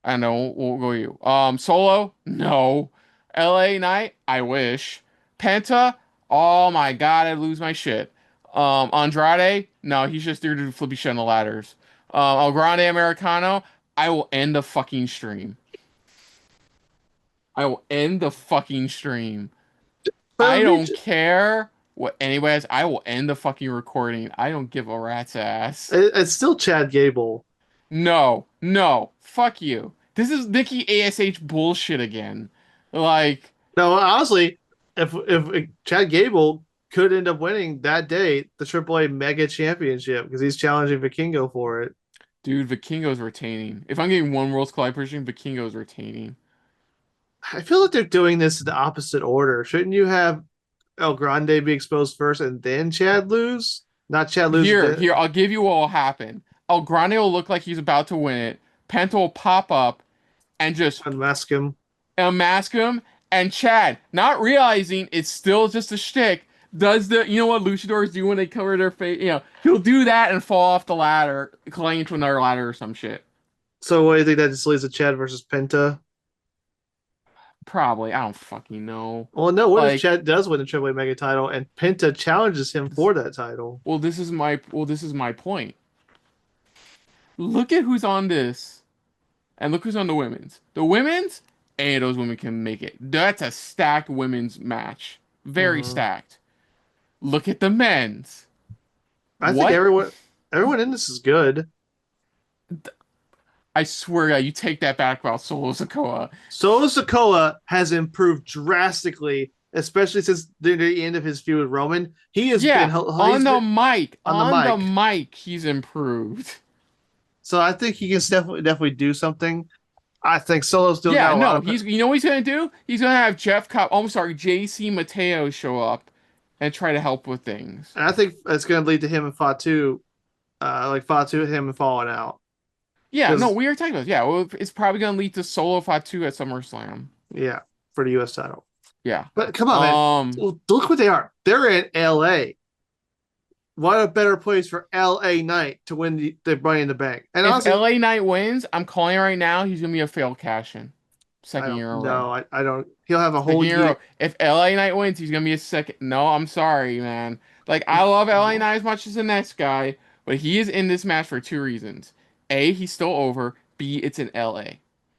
I know we'll go you. Solo, no. LA Knight, I wish. Penta, oh my god, I'd lose my shit. Andrade, no, he's just there to flippy shit on the ladders. El Grande Americano, I will end the fucking stream. I will end the fucking stream. But I we, don't care what anybody has. I will end the fucking recording. I don't give a rat's ass. it's still Chad Gable. No, no, fuck you. This is Nikki ASH bullshit again. Like, No, honestly, if Chad Gable could end up winning that day the AAA Mega Championship because he's challenging Vikingo for it. dude, Vikingo's retaining. If I'm getting one World's Collide position, Vikingo's retaining. I feel like they're doing this in the opposite order. Shouldn't you have El Grande be exposed first and then Chad lose? Not Chad lose Here, then here, I'll give you what will happen. El Grande will look like he's about to win it. Penta will pop up and just unmask him. unmask him. And Chad, not realizing it's still just a shtick, does the, you know what luchadors do when they cover their face? You know, he'll do that and fall off the ladder, climb to another ladder or some shit. So what do you think that just leads to Chad versus Penta? Probably. I don't fucking know. Well, no. What if Like, Chad does win the AAA Mega title and Penta challenges him for that title? this is my point. Look at who's on this, and look who's on the women's. The women's, any of those women can make it. That's a stacked women's match. Very Mhm. stacked. Look at the men's. I think What? everyone in this is good. I swear, you take that back about Solo Sikoa. Solo Sikoa has improved drastically, especially since the end of his feud with Roman. He has been Yeah, he's been on the on the mic, mic, he's improved. so I think he can definitely do something. I think Solo still Yeah, got a lot no, of, he's, you know what he's gonna do? He's gonna have Jeff Cobb, oh, I'm sorry, JC Mateo show up and try to help with things. and I think it's going to lead to him and Fatu, like Fatu and him falling out Yeah, no, because we were talking about this. Yeah, well, it's probably gonna lead to Solo Fatu at SummerSlam. yeah, for the U.S. title. Yeah. But come on, man, Um, look what they are. They're in L.A. What a better place for L.A. Knight to win the Money in the Bank. And if honestly, LA Knight wins, I'm calling it right now, he's gonna be a failed cash in. I Second don't year in a row. know. I don't. He'll have a Second whole year in a year. row. If LA Knight wins, he's gonna be a second. No, I'm sorry, man. Like, I love LA Knight as much as the next guy, but he is in this match for two reasons. A, he's still over. B, it's in LA.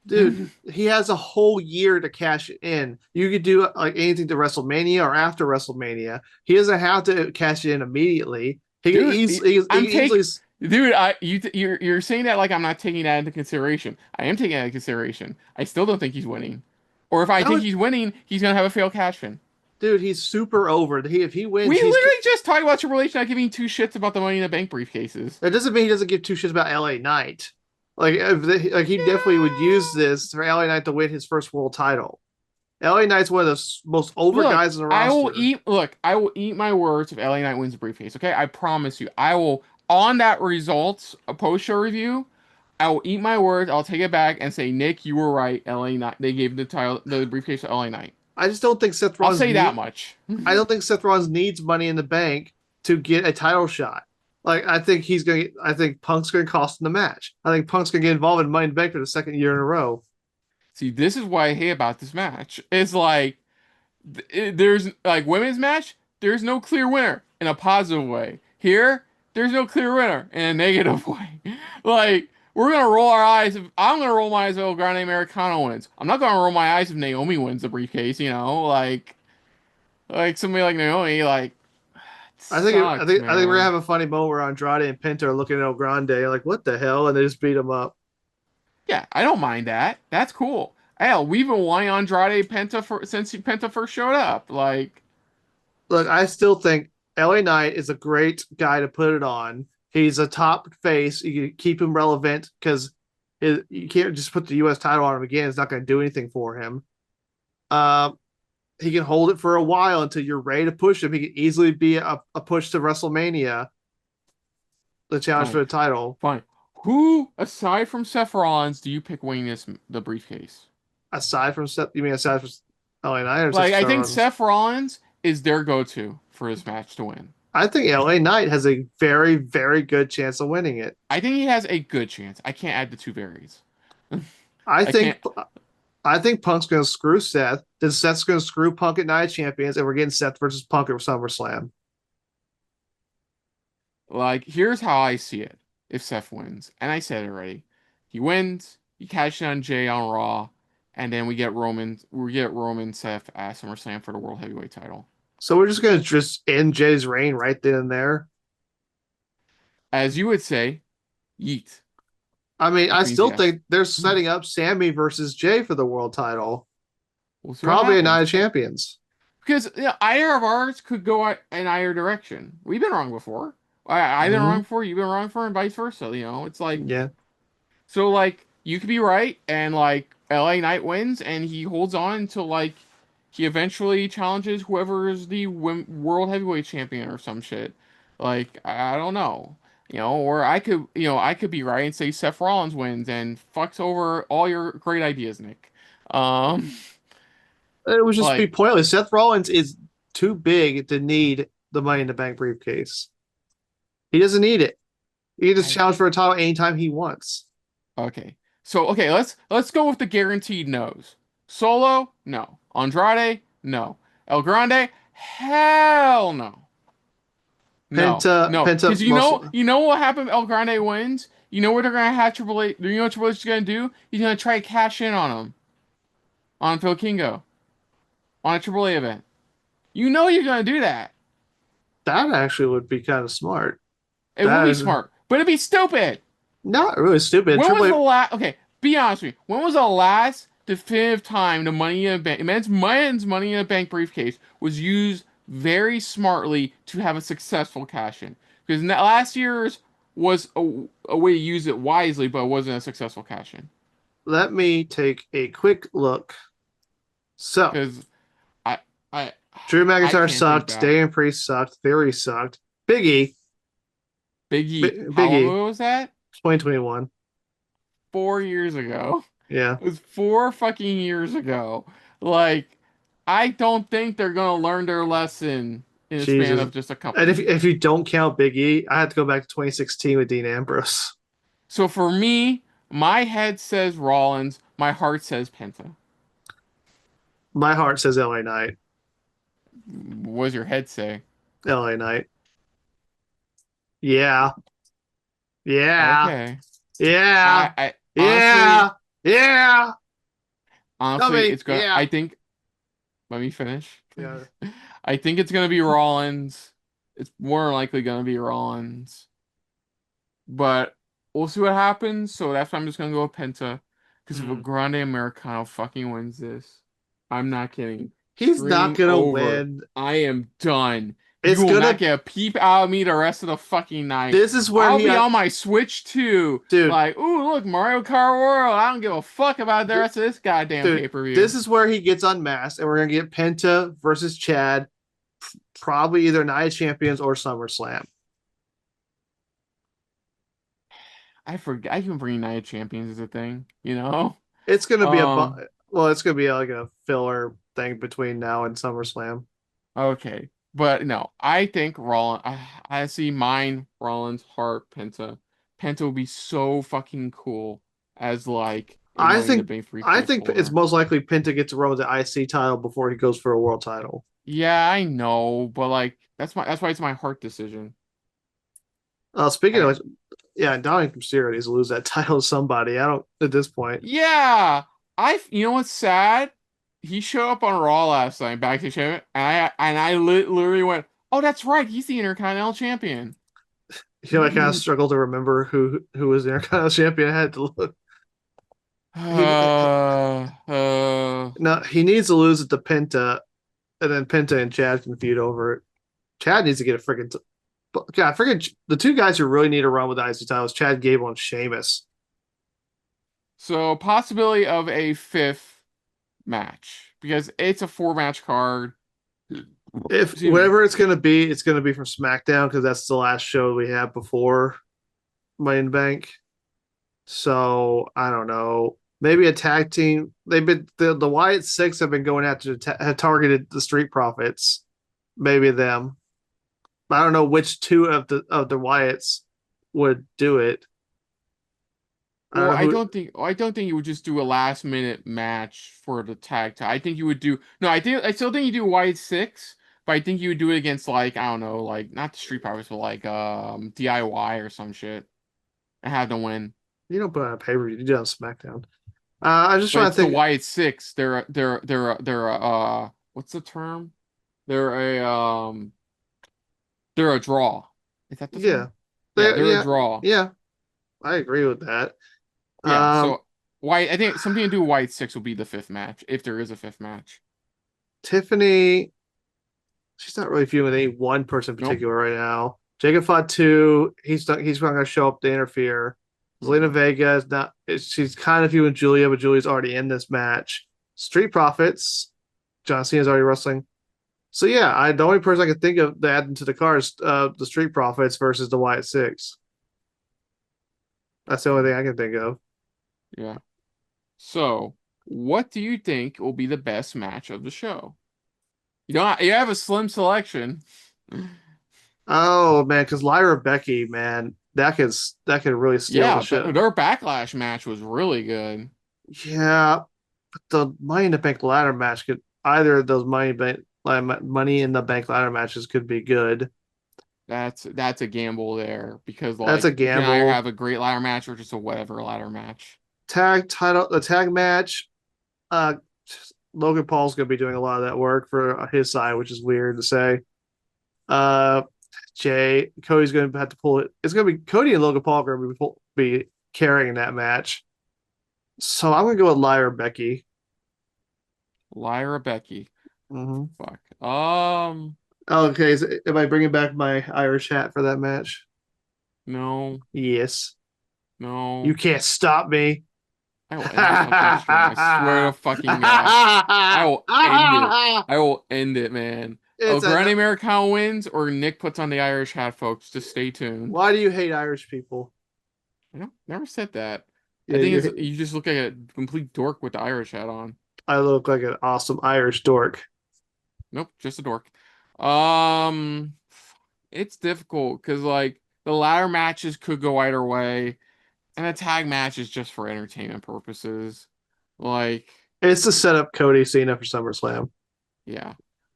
Dude, he has a whole year to cash it in. You could do like anything to WrestleMania or after WrestleMania. He doesn't have to cash it in immediately. He can Dude, he I'm can easily. taking, dude, you're saying that like I'm not taking that into consideration. I am taking that into consideration. I still don't think he's winning. Or if I That think would, he's winning, he's gonna have a failed cash in. dude, he's super over. If he We wins, he's. literally just talked about Triple H not giving two shits about the Money in the Bank briefcases. That doesn't mean he doesn't give two shits about LA Knight. Like he definitely would use Yeah. this for LA Knight to win his first world title. LA Knight's one of the most over Look, guys in the roster. I will eat my words if LA Knight wins the briefcase. Okay, I promise you. I will on that results a post show review. I will eat my words. I'll take it back and say, Nick, you were right. LA Knight. They gave the briefcase to LA Knight. I just don't think Seth I'll Rollins say that much. I don't think Seth Rollins needs Money in the Bank to get a title shot. Like I think he's going. I think Punk's going to cost him the match. I think Punk's going to get involved in Money in the Bank for the second year in a row. See, this is what I hate about this match. It's like there's like women's match. There's no clear winner in a positive way. Here, there's no clear winner in a negative way. Like we're gonna roll our eyes. I'm gonna roll my eyes if El Grande Americano wins. I'm not gonna roll my eyes if Naomi wins the briefcase. You know, like somebody like Naomi. Like it sucks, I think we're gonna man. have a funny moment where Andrade and Penta are looking at El Grande like, what the hell, and they just beat him up. Yeah, I don't mind that. That's cool. Hell, we've been wanting Andrade Penta for since Penta first showed up. Like, Look, I still think LA Knight is a great guy to put it on. He's a top face. You can keep him relevant because you can't just put the U.S. title on him again. It's not going to do anything for him. Uh, he can hold it for a while until you're ready to push him. He can easily be a push to WrestleMania. the challenge Fine, for the title. fine. Who aside from Seth Rollins do you pick winning the briefcase? Aside from Seth, you mean aside from LA Knight or Like, just I Seth think Rollins? Seth Rollins is their go-to for this match to win. I think LA Knight has a very, very good chance of winning it. I think he has a good chance. I can't add the two varies. I I can't. think I think Punk's gonna screw Seth. Then Seth's gonna screw Punk at Night of Champions, and we're getting Seth versus Punk at SummerSlam. Like, here's how I see it. If Seth wins, and I said it already, he wins. He cashes on Jay on Raw, and then we get Roman Seth at SummerSlam for the World Heavyweight title. So we're just gonna just end Jay's reign right then and there. As you would say, yeet, I mean, I which means still yes. think they're setting up Sammy versus Jay for the world title. We'll see what Probably a Night happens. of Champions. Because either of ours could go in either direction. We've been wrong before. I've been wrong Mm-hmm. before. You've been wrong before, and vice versa. It's like Yeah. so. Like you could be right, and like LA Knight wins, and he holds on until like he eventually challenges whoever is the world heavyweight champion or some shit. Like I don't know. Or I could be right and say Seth Rollins wins and fucks over all your great ideas, Nick. Um, It would just be like pointless. Seth Rollins is too big to need the Money in the Bank briefcase. He doesn't need it. He can just I challenge for a title anytime he wants. Okay. So okay, let's go with the guaranteed no's. Solo, no. Andrade, no. El Grande, hell no. No. No. Penta, Because you most know you know what happened if El Grande wins? You know what they're gonna have Triple H, you know what Triple H is gonna do? He's gonna try to cash in on him. On Phil Kingo. On a Triple A event. You know you're gonna do that. that actually would be kind of smart. It would That be is smart. But it'd be stupid. not really stupid. When Triple was the H, last? Okay, be honest with me. When was the last definitive time the Money in the Bank, men's Money in the Bank briefcase was used very smartly to have a successful cash in? Because last year's was a way to use it wisely, but it wasn't a successful cash in. let me take a quick look. So Because I I Drew I McIntyre can't think sucked. back. Damian Priest sucked. Theory sucked. Biggie, Biggie, how long Biggie, ago was that? 2021. 4 years ago. Yeah, It was 4 fucking years ago. Like, I don't think they're gonna learn their lesson in a span Jesus. of just a couple And if years. you don't count Biggie, I have to go back to 2016 with Dean Ambrose. So for me, my head says Rollins, my heart says Penta. My heart says LA Knight. What does your head say? LA Knight. Yeah. Yeah. Okay. Yeah. I Yeah. Yeah. Tell honestly, me. it's gonna. Yeah. I think. Let me finish, Yeah. please. I think it's gonna be Rollins. It's more likely gonna be Rollins. But we'll see what happens. So that's why I'm just gonna go with Penta. Because if a Hmm. Grande Americano fucking wins this, I'm not kidding. He's not Stream gonna over. win. I am done. You It's will not gonna. get a peep out of me the rest of the fucking night. This is where I'll he, be on my Switch too. dude, Like, ooh, look, Mario Kart World. I don't give a fuck about the rest of this goddamn dude. pay-per-view. This is where he gets unmasked, and we're gonna get Penta versus Chad, probably either Night of Champions or SummerSlam. I forget. I can bring Night of Champions as a thing, you know? It's gonna be Um, well, it's gonna be like a filler thing between now and SummerSlam. okay. But no, I think Rollins, I see mine, Rollins, Hart, Penta. Penta would be so fucking cool as like a I Money in the think Bank I briefcase think it's holder. most likely Penta gets to run with the IC title before he goes for a world title. Yeah, I know, but like that's why it's my heart decision. Speaking I of, yeah, Dominic Mysterio needs to lose that title to somebody. I don't at this point. Yeah, you know what's sad? He showed up on Raw last night, backstage, and I literally went, "Oh, that's right, he's the Intercontinental Champion." I kind of struggle to remember who was the Intercontinental champion. I had to look. He no, he needs to lose it to Penta, and then Penta and Chad can feud over it. Chad needs to get a freaking. God, freaking the two guys who really need to run with the IC titles, Chad Gable and Sheamus. so possibility of a fifth match because it's a four-match card. If Excuse me. whatever it's gonna be from SmackDown because that's the last show we have before. Money in the Bank. So I don't know. Maybe a tag team. They've been the Wyatt Six have been going after have targeted the Street Profits. Maybe them. I don't know which two of the Wyatts would do it. I don't Well, know who. I don't think you would just do a last minute match for the tag time. I think you would do no. I still think you do White Six, but I think you would do it against like I don't know, like not the Street Profits, but like DIY or some shit and have them win. You don't put on a pay per view. You do it on SmackDown. I'm just But trying to it's the think. Wyatt Six. They're what's the term? They're a they're a draw. Is that the Yeah, term? Yeah, they're a yeah, draw. yeah. I agree with that. Yeah, Um, so White I think something to do with White Six will be the fifth match if there is a fifth match. Tiffany, she's not really feuding with any one person in Nope. particular right now. Jacob Fatu, he's not going to show up to interfere. Zelina Mm. Vega is not. She's kind of feuding with Julia, but Julia's already in this match. Street Profits, John Cena's already wrestling. So yeah, the only person I can think of to add into the car is the Street Profits versus the Wyatt Six. That's the only thing I can think of. Yeah. So, what do you think will be the best match of the show? You have a slim selection. Oh man, because Lyra Becky, man, that could really steal the Yeah, show. their backlash match was really good. Yeah, but the Money in the Bank ladder match could either of those Money in the Bank ladder matches could be good. That's a gamble there because That's a like you can either gamble. have a great ladder match or just a whatever ladder match. The tag match. Uh, Logan Paul's gonna be doing a lot of that work for his side, which is weird to say. Uh, Cody's gonna have to pull it. It's gonna be Cody and Logan Paul are gonna be carrying that match. So I'm gonna go with Lyra Becky. Lyra Becky. Mm-hmm. Fuck. Okay, am I bringing back my Irish hat for that match? No, Yes. You no. can't stop me. I will end this fucking stream. I swear to fucking God. I will end it. I will end it, man. El It's Grande a. Americano wins or Nick puts on the Irish hat, folks. Just stay tuned. Why do you hate Irish people? Never said that. I Yeah, think it's you just look like a complete dork with the Irish hat on. I look like an awesome Irish dork. Nope, just a dork. Um, it's difficult because like the ladder matches could go either way, and the tag match is just for entertainment purposes. Like, It's to set up Cody Cena for SummerSlam. yeah.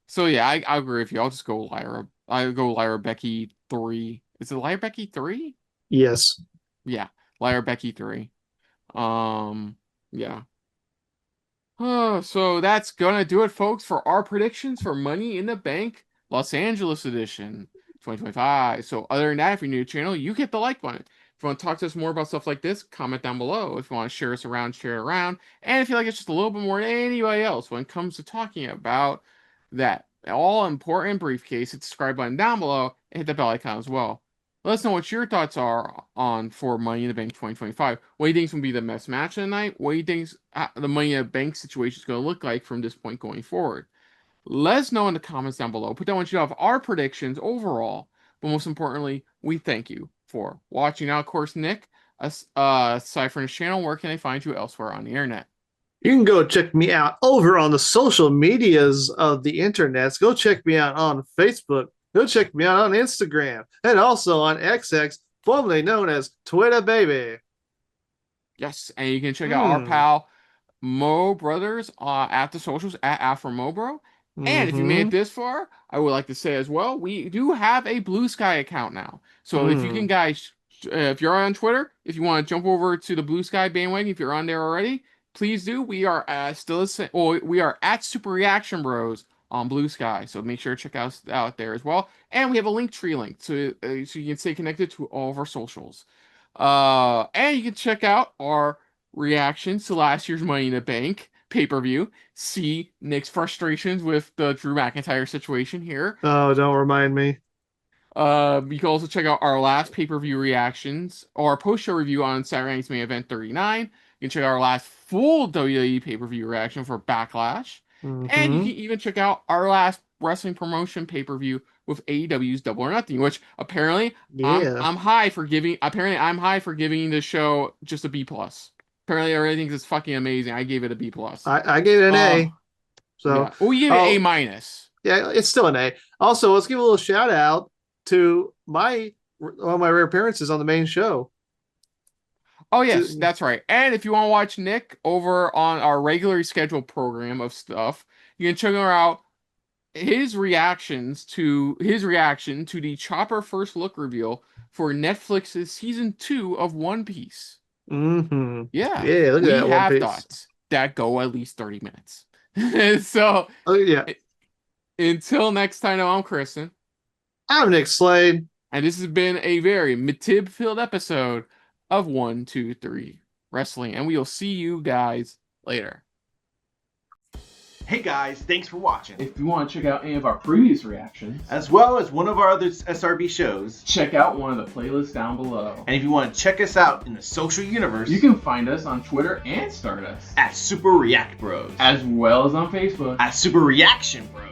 So yeah, I agree with you. I'll just go Lyra. I go Lyra Becky 3. Is it Lyra Becky 3? Yes. Yeah, Lyra Becky 3. Yeah. So that's gonna do it, folks, for our predictions for Money in the Bank Los Angeles Edition 2025. So other than that, if you're new to the channel, you hit the like button. If you want to talk to us more about stuff like this, comment down below. If you want to share us around, share it around. And if you like us just a little bit more than anybody else when it comes to talking about that all important briefcase, hit the subscribe button down below and hit the bell icon as well. Let us know what your thoughts are on for Money in the Bank 2025. What do you think is going to be the best match of the night? What do you think the Money in the Bank situation is going to look like from this point going forward? Let us know in the comments down below. Put down what you have our predictions overall. But most importantly, we thank you for watching. Now, of course, Nick, aside from this channel, where can I find you elsewhere on the internet? You can go check me out over on the social medias of the internet. Go check me out on Facebook. Go check me out on Instagram and also on XX, formerly known as Twitter, baby. Yes, and you can check out our Hmm. pal Mo Brothers at the socials at Afro Mobro. And if you made Mm-hmm. it this far, I would like to say as well, we do have a Blue Sky account now. So if you can, Hmm. guys, if you're on Twitter, if you want to jump over to the Blue Sky bandwagon, if you're on there already, please do. We are we are at Super Reaction Bros on Blue Sky. So make sure to check us out there as well. And we have a Linktree link so you can stay connected to all of our socials. And you can check out our reactions to last year's Money in the Bank pay-per-view. See Nick's frustrations with the Drew McIntyre situation here. Oh, don't remind me. You can also check out our last pay-per-view reactions or post-show review on Saturday Night's Main Event 39. You can check out our last full WWE pay-per-view reaction for Backlash. And you Mm-hmm. can even check out our last wrestling promotion pay-per-view with AEW's Double or Nothing, which apparently Yeah. I'm high for giving. Apparently, I'm high for giving the show just a B plus. Apparently, everybody thinks it's fucking amazing. I gave it a B plus. I gave it an A. So yeah. Oh, you gave it A minus. Yeah, it's still an A. Also, let's give a little shout out to one of my rare appearances on the main show. Oh yes, that's right. And if you want to watch Nick over on our regularly scheduled program of stuff, you can check out his reaction to the Chopper First Look reveal for Netflix's season 2 of One Piece. Mm-hmm. Yeah, look at that One Piece. We have thoughts that go at least 30 minutes. So, yeah. Until next time, I'm Kristen. I'm Nick Slade. And this has been a very Matib-filled episode of 1, 2, 3 Wrestling. And we will see you guys later. Hey guys, thanks for watching. If you want to check out any of our previous reactions, as well as one of our other SRB shows, check out one of the playlists down below. And if you want to check us out in the social universe, you can find us on Twitter and Stardust at Super React Bros, as well as on Facebook at Super Reaction Bros.